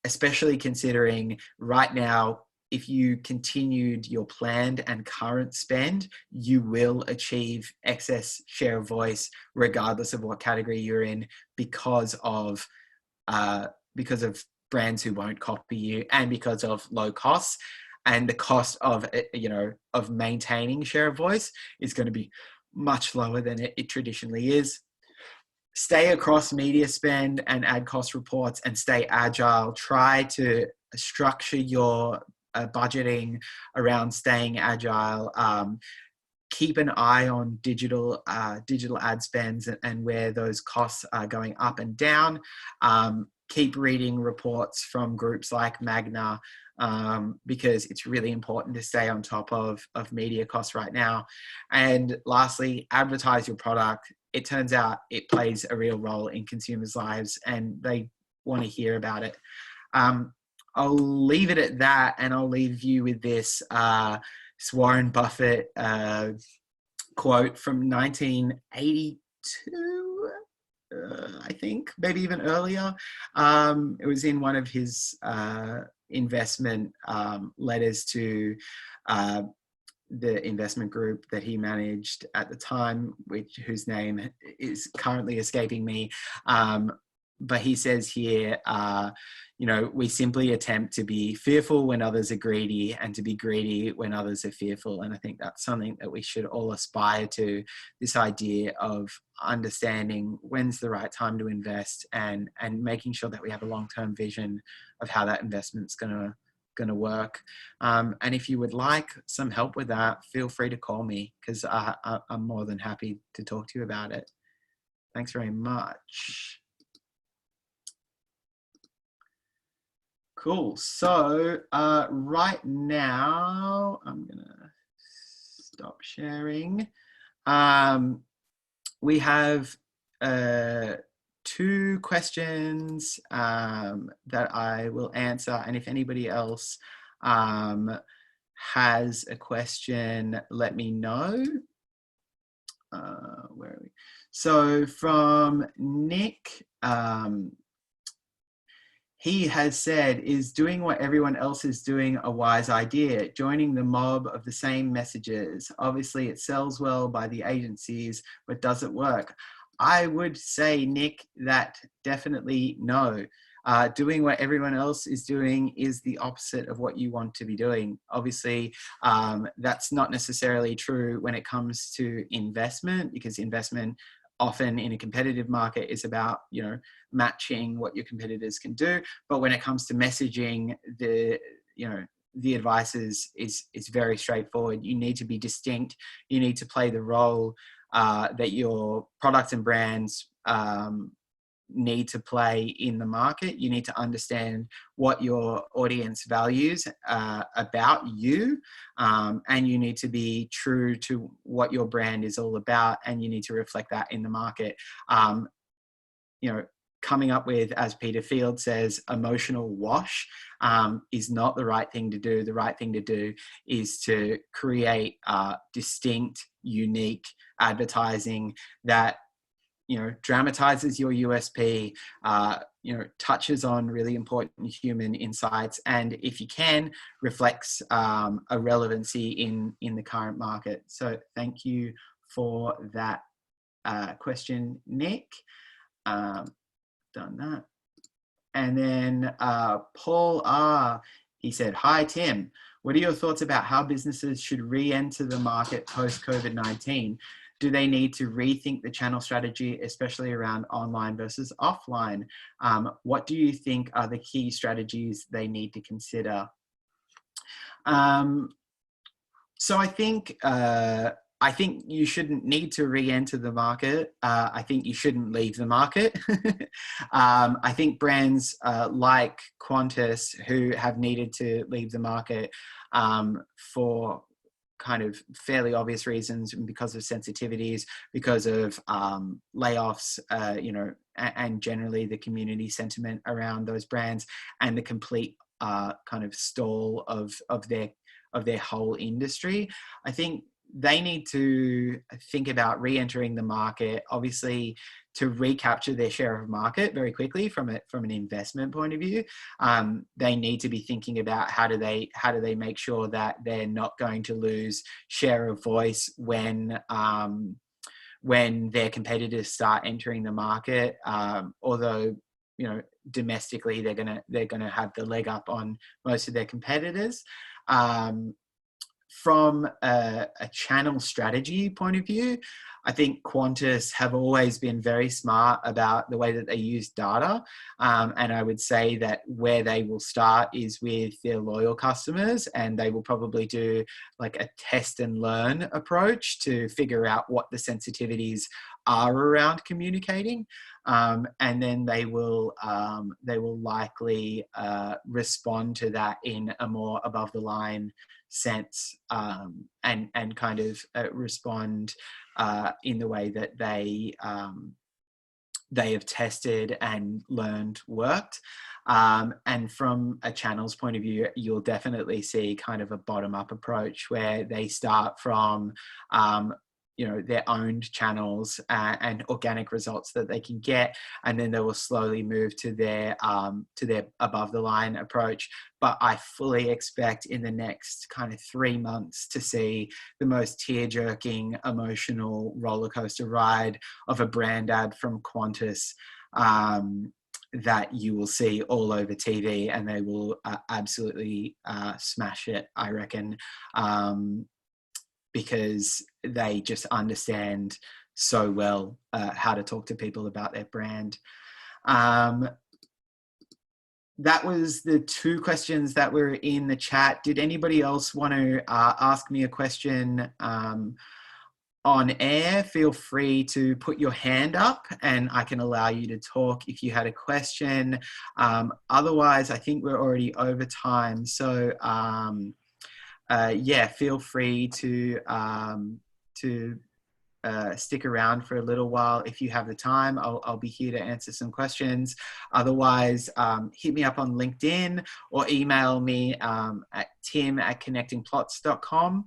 especially considering right now, if you continued your planned and current spend, you will achieve excess share of voice regardless of what category you're in, because of brands who won't copy you, and because of low costs. And the cost of maintaining share of voice is going to be much lower than it traditionally is. Stay across media spend and ad cost reports and stay agile. Try to structure your budgeting around staying agile. Keep an eye on digital ad spends and where those costs are going up and down. Keep reading reports from groups like Magna, because it's really important to stay on top of media costs right now. And lastly, advertise your product. It turns out it plays a real role in consumers' lives and they want to hear about it. I'll leave it at that, and I'll leave you with this Warren Buffett quote from 1982. I think maybe even earlier. It was in one of his investment letters to the investment group that he managed at the time, whose name is currently escaping me. But he says here, we simply attempt to be fearful when others are greedy and to be greedy when others are fearful. And I think that's something that we should all aspire to, this idea of understanding when's the right time to invest and making sure that we have a long-term vision of how that investment's going to work. And if you would like some help with that, feel free to call me, because I'm more than happy to talk to you about it. Thanks very much. Cool. So right now, I'm going to stop sharing. We have 2 questions that I will answer. And if anybody else has a question, let me know. where are we? So from Nick, he has said, is doing what everyone else is doing a wise idea? Joining the mob of the same messages. Obviously it sells well by the agencies, but does it work? I would say, Nick, that definitely no. Doing what everyone else is doing is the opposite of what you want to be doing. Obviously, that's not necessarily true when it comes to investment, because investment often in a competitive market is about, you know, matching what your competitors can do. But when it comes to messaging, the advice is very straightforward. You need to be distinct. You need to play the role that your products and brands need to play in the market. You need to understand what your audience values about you, and you need to be true to what your brand is all about, and you need to reflect that in the market. Coming up with, as Peter Field says, emotional wash is not the right thing to do. The right thing to do is to create distinct, unique advertising that dramatizes your USP, touches on really important human insights, and if you can, reflects a relevancy in the current market. So thank you for that question, Nick. Done that. And then Paul R, he said, hi, Tim. What are your thoughts about how businesses should re-enter the market post-COVID-19? Do they need to rethink the channel strategy, especially around online versus offline? What do you think are the key strategies they need to consider? So I think you shouldn't need to re-enter the market. I think you shouldn't leave the market. I think brands like Qantas, who have needed to leave the market for kind of fairly obvious reasons, because of sensitivities, because of layoffs, and generally the community sentiment around those brands, and the complete kind of stall of their whole industry. I think they need to think about re-entering the market, obviously, to recapture their share of market very quickly from an investment point of view. They need to be thinking about how do they make sure that they're not going to lose share of voice when their competitors start entering the market. Although domestically they're gonna have the leg up on most of their competitors. From a channel strategy point of view, I think Qantas have always been very smart about the way that they use data. And I would say that where they will start is with their loyal customers, and they will probably do like a test and learn approach to figure out what the sensitivities are around communicating. And then they will likely respond to that in a more above the line sense, and kind of respond in the way that they have tested and learned worked. And from a channels point of view, you'll definitely see kind of a bottom-up approach where they start from their owned channels and organic results that they can get, and then they will slowly move to their above the line approach. But I fully expect in the next kind of 3 months to see the most tear-jerking, emotional roller coaster ride of a brand ad from Qantas that you will see all over TV, and they will absolutely smash it, I reckon. Because they just understand so well how to talk to people about their brand. That was the 2 questions that were in the chat. Did anybody else want to ask me a question on air? Feel free to put your hand up and I can allow you to talk if you had a question. Otherwise, I think we're already over time. So feel free to stick around for a little while if you have the time. I'll be here to answer some questions. Otherwise, hit me up on LinkedIn or email me at tim@connectingplots.com.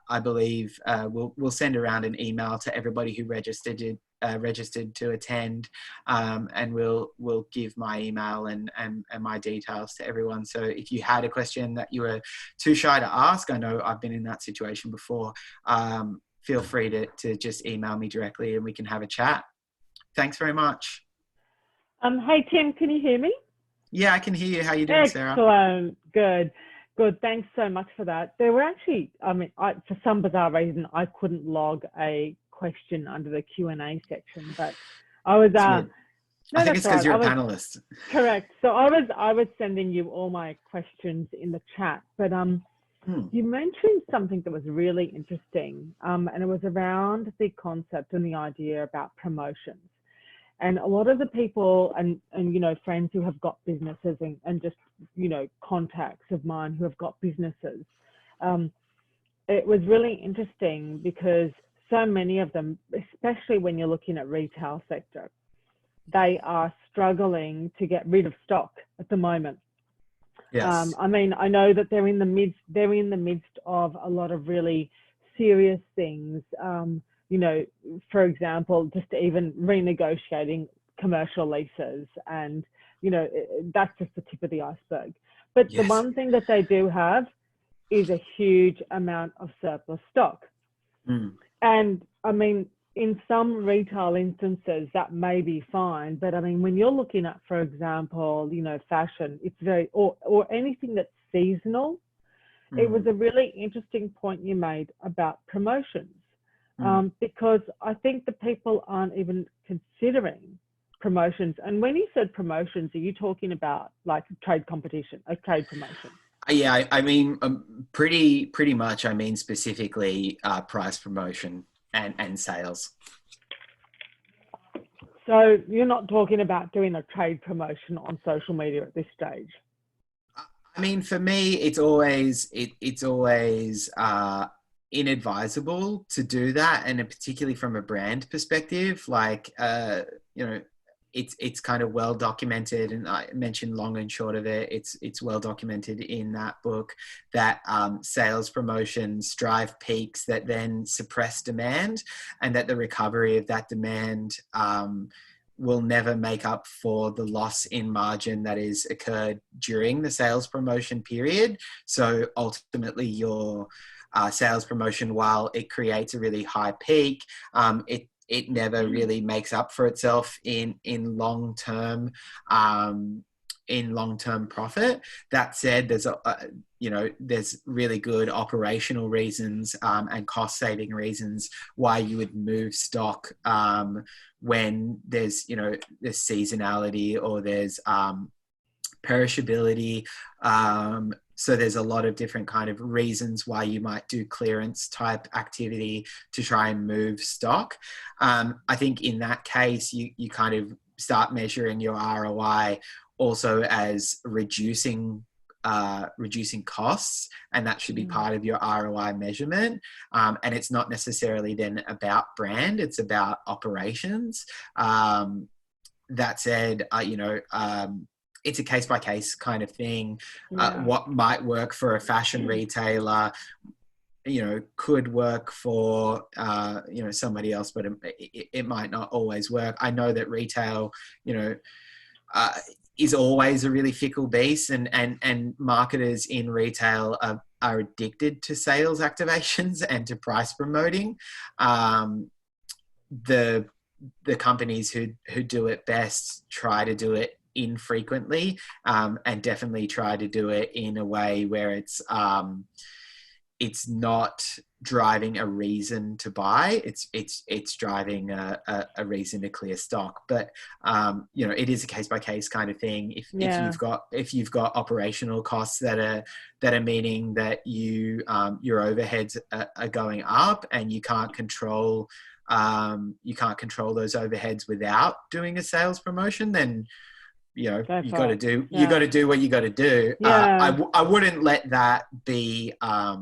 I believe we'll send around an email to everybody who registered to attend, and we'll give my email and my details to everyone. So if you had a question that you were too shy to ask, I know I've been in that situation before, feel free to just email me directly and we can have a chat. Thanks very much. Hey, Tim, can you hear me? Yeah, I can hear you. How are you doing, Sarah? Excellent. Good. Thanks so much for that. There were actually, for some bizarre reason, I couldn't log a question under the Q&A section, but I was, I think it's because you're a panelist. Correct. So I was sending you all my questions in the chat, but you mentioned something that was really interesting, and it was around the concept and the idea about promotions. And a lot of the people and friends who have got businesses and just, contacts of mine who have got businesses, it was really interesting because so many of them, especially when you're looking at retail sector, they are struggling to get rid of stock at the moment. Yes. I know that they're in the midst of a lot of really serious things. For example, just even renegotiating commercial leases, and that's just the tip of the iceberg. But yes. The one thing that they do have is a huge amount of surplus stock. And in some retail instances that may be fine, but when you're looking at, for example, fashion, it's very, or anything that's seasonal. It was a really interesting point you made about promotions. Because I think the people aren't even considering promotions. And when you said promotions, are you talking about like a trade competition, a trade promotion? Yeah, pretty much. Specifically price promotion and sales. So you're not talking about doing a trade promotion on social media at this stage? For me, it's always inadvisable to do that, and particularly from a brand perspective, it's kind of well documented, and I mentioned long and short of it, it's well documented in that book that sales promotions drive peaks that then suppress demand, and that the recovery of that demand will never make up for the loss in margin that is occurred during the sales promotion period. So ultimately your sales promotion, while it creates a really high peak, it never really makes up for itself in long-term profit. That said, there's really good operational reasons and cost-saving reasons why you would move stock when there's seasonality or there's perishability. So there's a lot of different kind of reasons why you might do clearance type activity to try and move stock. I think in that case, you kind of start measuring your ROI also as reducing costs, and that should be part of your ROI measurement. And it's not necessarily then about brand, it's about operations. That said, it's a case-by-case kind of thing. What might work for a fashion retailer, could work for, somebody else, but it might not always work. I know that retail, is always a really fickle beast, and marketers in retail are addicted to sales activations and to price promoting. The companies who do it best try to do it infrequently, and definitely try to do it in a way where it's not driving a reason to buy. It's driving a reason to clear stock. But it is a case by case kind of thing. If you've got operational costs that are meaning that your overheads are going up, and you can't control those overheads without doing a sales promotion, then you got to do what you got to do. I wouldn't let that be. I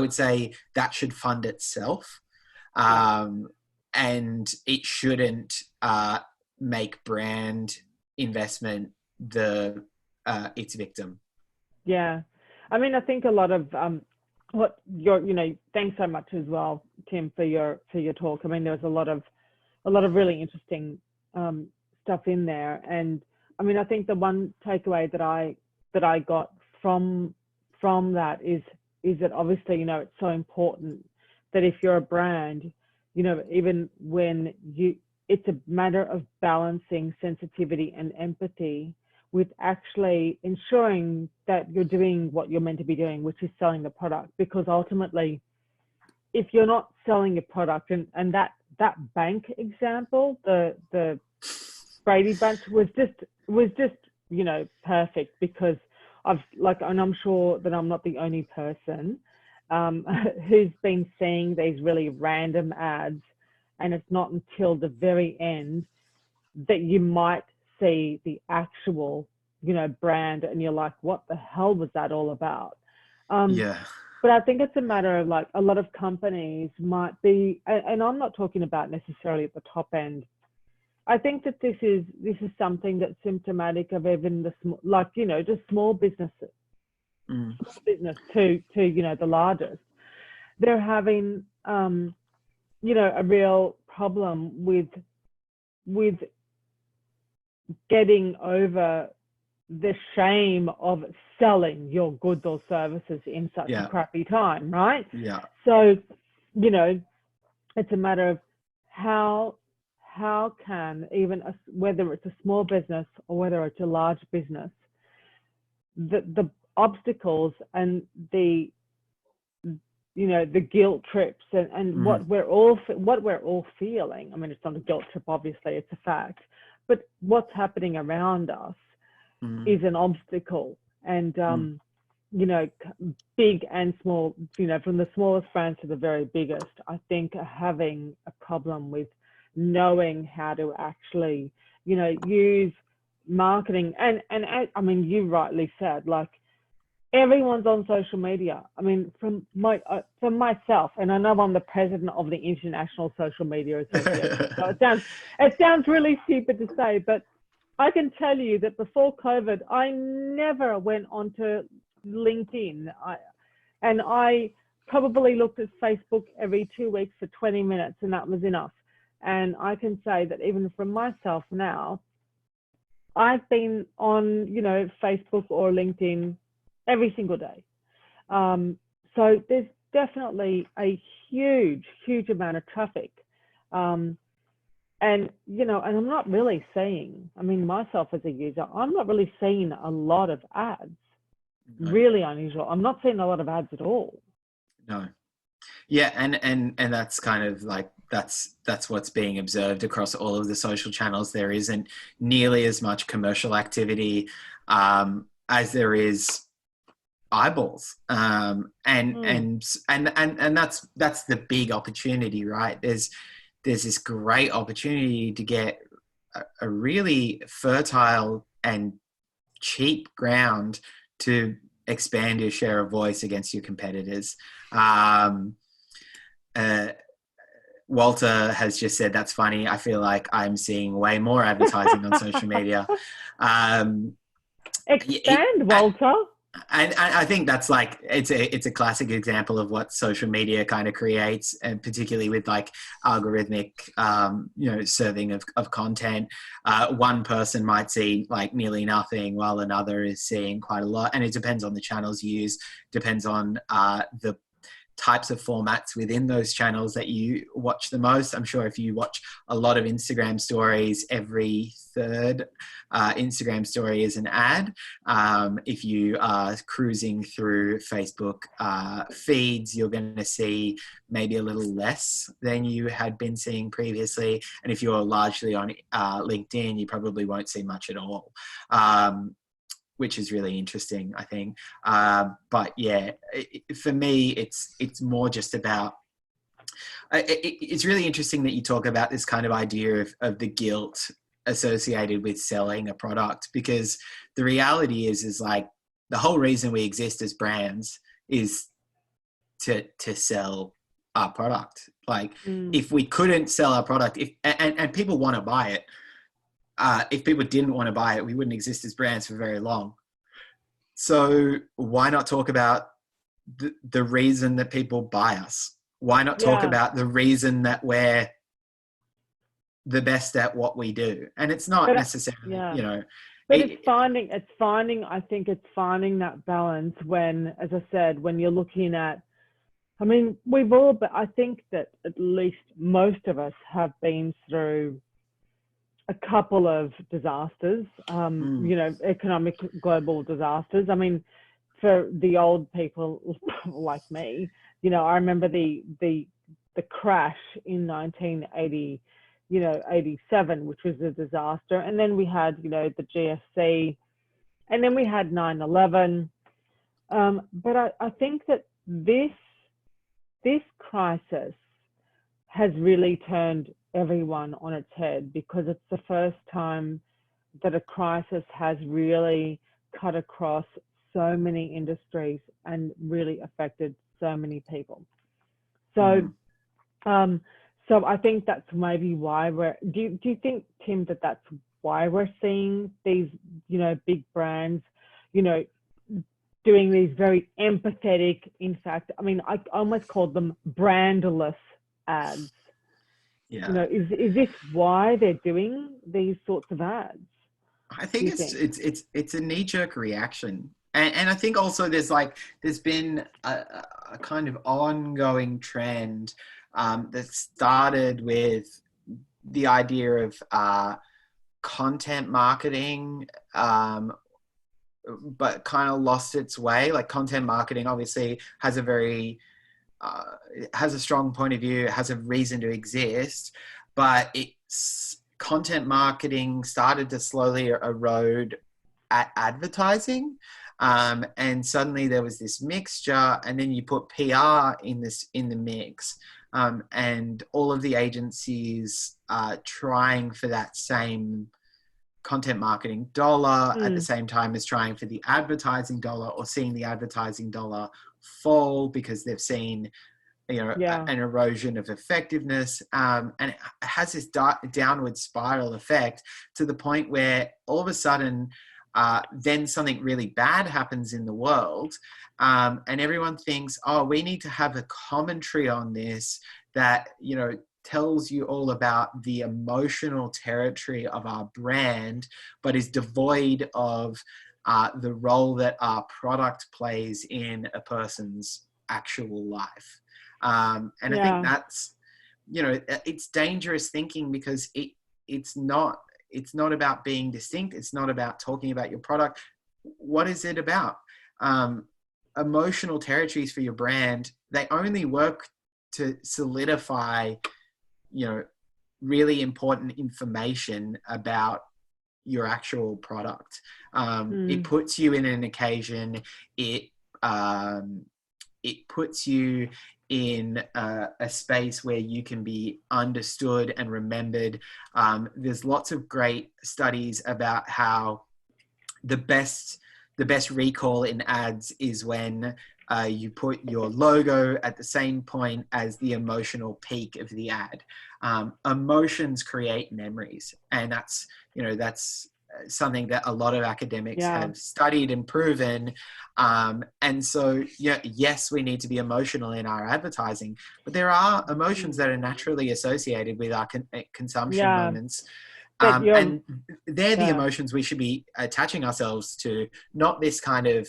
would say that should fund itself, and it shouldn't make brand investment its victim. Yeah, I think a lot of what your, thanks so much as well, Tim, for your talk. I mean, there was a lot of really interesting stuff in there, and I mean, I think the one takeaway that I got from that is that obviously, it's so important that if you're a brand, even when it's a matter of balancing sensitivity and empathy with actually ensuring that you're doing what you're meant to be doing, which is selling the product. Because ultimately, if you're not selling your product, and that bank example, the Brady Bunch was just perfect, because and I'm sure that I'm not the only person who's been seeing these really random ads, and it's not until the very end that you might see the actual, brand, and you're like, what the hell was that all about? Yeah. But I think it's a matter of a lot of companies might be, and I'm not talking about necessarily at the top end. I think that this is something that's symptomatic of even the just small businesses, small business to the largest. They're having a real problem with getting over the shame of selling your goods or services in such a crappy time, right? Yeah. So, it's a matter of how can even whether it's a small business or whether it's a large business, the obstacles and the guilt trips and what we're all feeling. I mean, it's not a guilt trip, obviously, it's a fact, but what's happening around us is an obstacle. And big and small, from the smallest brands to the very biggest, I think are having a problem with knowing how to actually, use marketing. And I mean, you rightly said, everyone's on social media. I mean, from myself, and I know I'm the president of the International Social Media Association, so it sounds really stupid to say, but I can tell you that before COVID, I never went onto LinkedIn. I probably looked at Facebook every 2 weeks for 20 minutes, and that was enough. And I can say that even from myself now, I've been on, Facebook or LinkedIn every single day. So there's definitely a huge amount of traffic. And I'm not really seeing, I mean, myself as a user, I'm not really seeing a lot of ads. No. Really unusual. I'm not seeing a lot of ads at all. No. Yeah. And that's kind of that's what's being observed across all of the social channels. There isn't nearly as much commercial activity as there is eyeballs. And that's the big opportunity, right? There's this great opportunity to get a really fertile and cheap ground to expand your share of voice against your competitors. Walter has just said, that's funny. I feel like I'm seeing way more advertising on social media. Expand, Walter. And I think that's it's a classic example of what social media kind of creates, and particularly with algorithmic, serving of content. One person might see nearly nothing while another is seeing quite a lot. And it depends on the channels used, depends on the types of formats within those channels that you watch the most. I'm sure if you watch a lot of Instagram stories, every third Instagram story is an ad. If you are cruising through Facebook feeds, you're going to see maybe a little less than you had been seeing previously. And if you're largely on LinkedIn, you probably won't see much at all. Which is really interesting, I think. But yeah, for me, it's more just about, it's really interesting that you talk about this kind of idea of the guilt associated with selling a product, because the reality is the whole reason we exist as brands is to sell our product. If we couldn't sell our product, and people want to buy it, if people didn't want to buy it, we wouldn't exist as brands for very long. So why not talk about the reason that people buy us? Why not talk about the reason that we're the best at what we do? And it's not necessarily, you know, but it's finding, I think it's finding that balance when, as I said, when you're looking at, I mean, but I think that at least most of us have been through a couple of disasters, you know, economic global disasters. I mean, for the old people like me, you know, I remember the crash in 1980, you know, 87, which was a disaster. And then we had, you know, the GFC, and then we had 9/11. But I think that this crisis has really turned everyone on its head, because it's the first time that a crisis has really cut across so many industries and really affected so many people. So, so I think that's maybe why do you think, Tim, that that's why we're seeing these, you know, big brands, you know, doing these very empathetic, in fact, I mean, I almost called them brandless ads. Yeah. You know, is this why they're doing these sorts of ads? I think it's a knee-jerk reaction. And I think also there's been a kind of ongoing trend that started with the idea of content marketing, but kind of lost its way. Like, content marketing obviously has a very has a strong point of view, has a reason to exist, but content marketing started to slowly erode at advertising. And suddenly there was this mixture, and then you put PR in the mix, and all of the agencies trying for that same content marketing dollar at the same time as trying for the advertising dollar, or seeing the advertising dollar fall because they've seen, you know, an erosion of effectiveness, and it has this downward spiral effect to the point where all of a sudden then something really bad happens in the world, and everyone thinks, oh, we need to have a commentary on this that, you know, tells you all about the emotional territory of our brand, but is devoid of the role that our product plays in a person's actual life. And I think that's, you know, it's dangerous thinking, because it's not about being distinct. It's not about talking about your product. What is it about? Emotional territories for your brand, they only work to solidify, you know, really important information about your actual product. It puts you in an occasion. It puts you in a space where you can be understood and remembered. There's lots of great studies about how the best recall in ads is when you put your logo at the same point as the emotional peak of the ad. Emotions create memories, and that's something that a lot of academics have studied and proven. And so, yes, we need to be emotional in our advertising, but there are emotions that are naturally associated with our consumption moments. And they're the emotions we should be attaching ourselves to, not this kind of,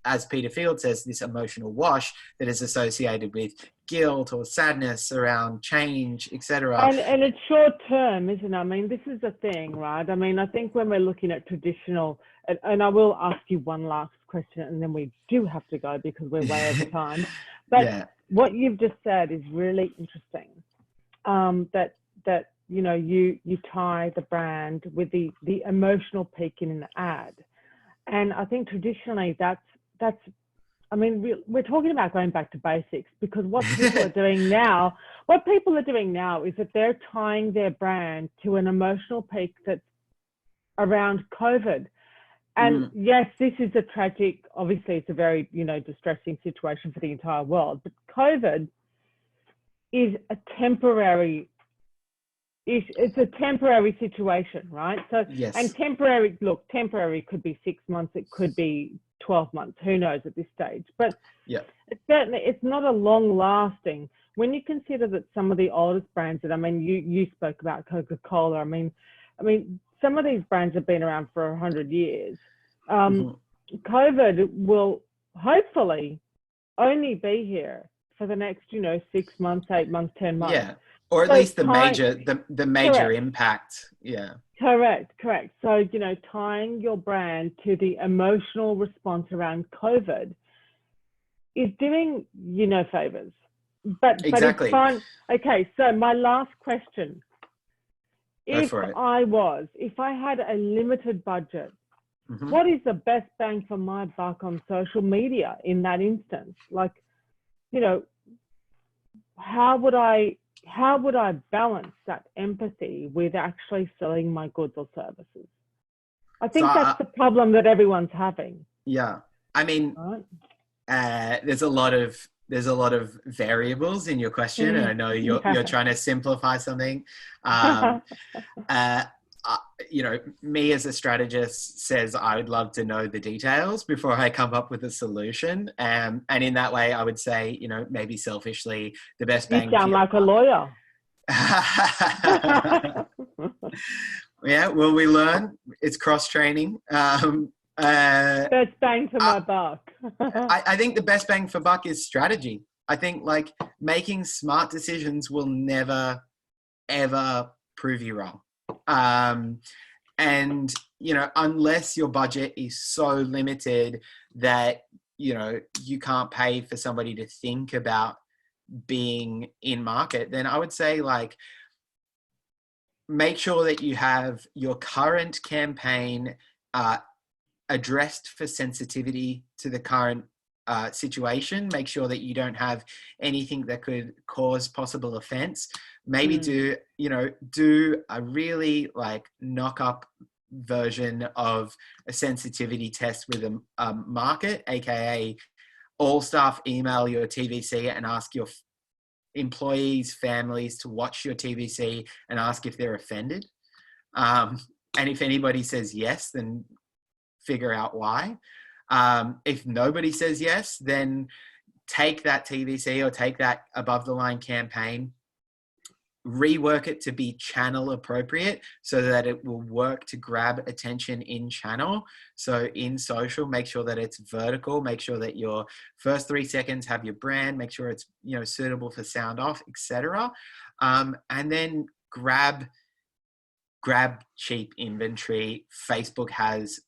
as Peter Field says, this emotional wash that is associated with guilt or sadness around change, etc. And it's short term, isn't it? I mean, this is the thing, right? I mean, I think when we're looking at traditional, and I will ask you one last question, and then we do have to go because we're way over time. But what you've just said is really interesting. That you know, you tie the brand with the emotional peak in an ad, and I think traditionally that's. I mean, we're talking about going back to basics, because what people are doing now is that they're tying their brand to an emotional peak that's around COVID. And yes, this is a tragic, obviously it's a very, you know, distressing situation for the entire world, but COVID is a temporary, it's a temporary situation, right? So, and temporary could be 6 months, it could be 12 months. Who knows at this stage? But yeah, it's not a long lasting. When you consider that some of the oldest brands that, I mean, you spoke about Coca-Cola. I mean, some of these brands have been around for 100 years. COVID will hopefully only be here for the next, 6 months, 8 months, 10 months. Yeah, or at least the major impact. Yeah. Correct. So, tying your brand to the emotional response around COVID is doing you no favors. But exactly. It's fine. Okay, so my last question. If I had a limited budget, what is the best bang for my buck on social media in that instance? Like, how would I balance that empathy with actually selling my goods or services? I think that's the problem that everyone's having. Yeah. I mean, there's a lot of variables in your question, and I know you're trying to simplify something. Me as a strategist says I would love to know the details before I come up with a solution. And in that way, I would say, maybe selfishly, the best bang. You sound like a lawyer. Yeah, well, we learn. It's cross training. Best bang for my buck. I think the best bang for buck is strategy. I think like making smart decisions will never, ever prove you wrong. And, unless your budget is so limited that, you can't pay for somebody to think about being in market, then I would say like, make sure that you have your current campaign, addressed for sensitivity to the current situation. Make sure that you don't have anything that could cause possible offense. Maybe do a really like knock up version of a sensitivity test with a market, aka all staff email your TVC and ask your employees' families to watch your TVC and ask if they're offended. And if anybody says yes, then figure out why. If nobody says yes, then take that TVC or take that above the line campaign, rework it to be channel appropriate so that it will work to grab attention in channel. So in social, make sure that it's vertical, make sure that your first 3 seconds have your brand, make sure it's, suitable for sound off, etc. And then grab cheap inventory. Facebook has,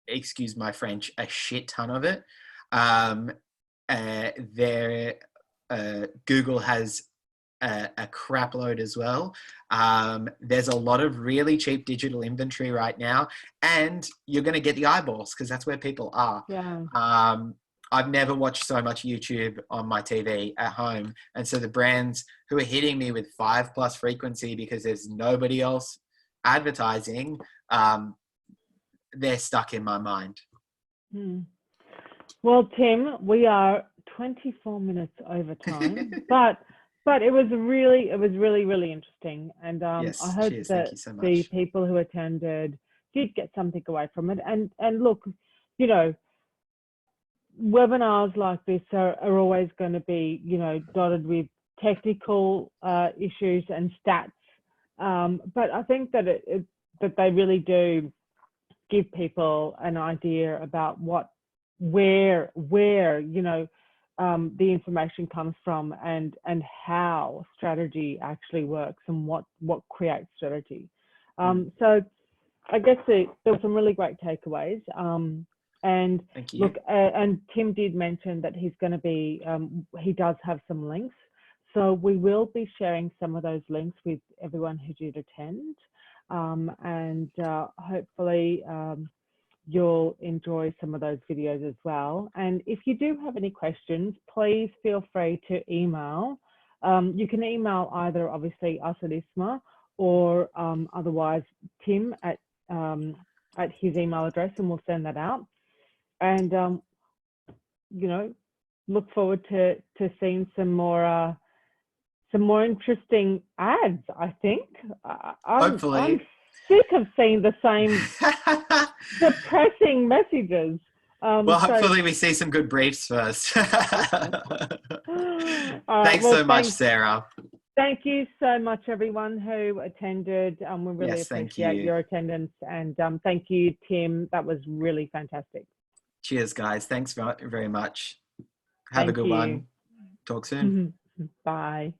excuse my French, a shit ton of it. Google has a crap load as well. There's a lot of really cheap digital inventory right now, and you're going to get the eyeballs because that's where people are. Yeah. I've never watched so much YouTube on my TV at home. And so the brands who are hitting me with 5+ frequency because there's nobody else advertising, they're stuck in my mind. Well, Tim, we are 24 minutes over time, but it was really, really interesting. And yes, I hope that so the people who attended did get something away from it. And look, webinars like this are always going to be, dotted with technical issues and stats. But I think that that they really do give people an idea about where the information comes from and how strategy actually works and what creates strategy. So I guess there were some really great takeaways. And thank you. Look, and Tim did mention that he's going to be, he does have some links. So we will be sharing some of those links with everyone who did attend. And hopefully you'll enjoy some of those videos as well. And if you do have any questions, please feel free to email. You can email either obviously us at ISMA or otherwise Tim at his email address, and we'll send that out. And look forward to seeing some more interesting ads. I think hopefully. I'm sick of seeing the same depressing messages Well, hopefully we see some good briefs first. Thanks so much, Sarah. Thank you so much, everyone who attended. We really appreciate your attendance. And thank you, Tim. That was really fantastic. Cheers, guys. Thanks very much. Have a good one. Talk soon. Bye.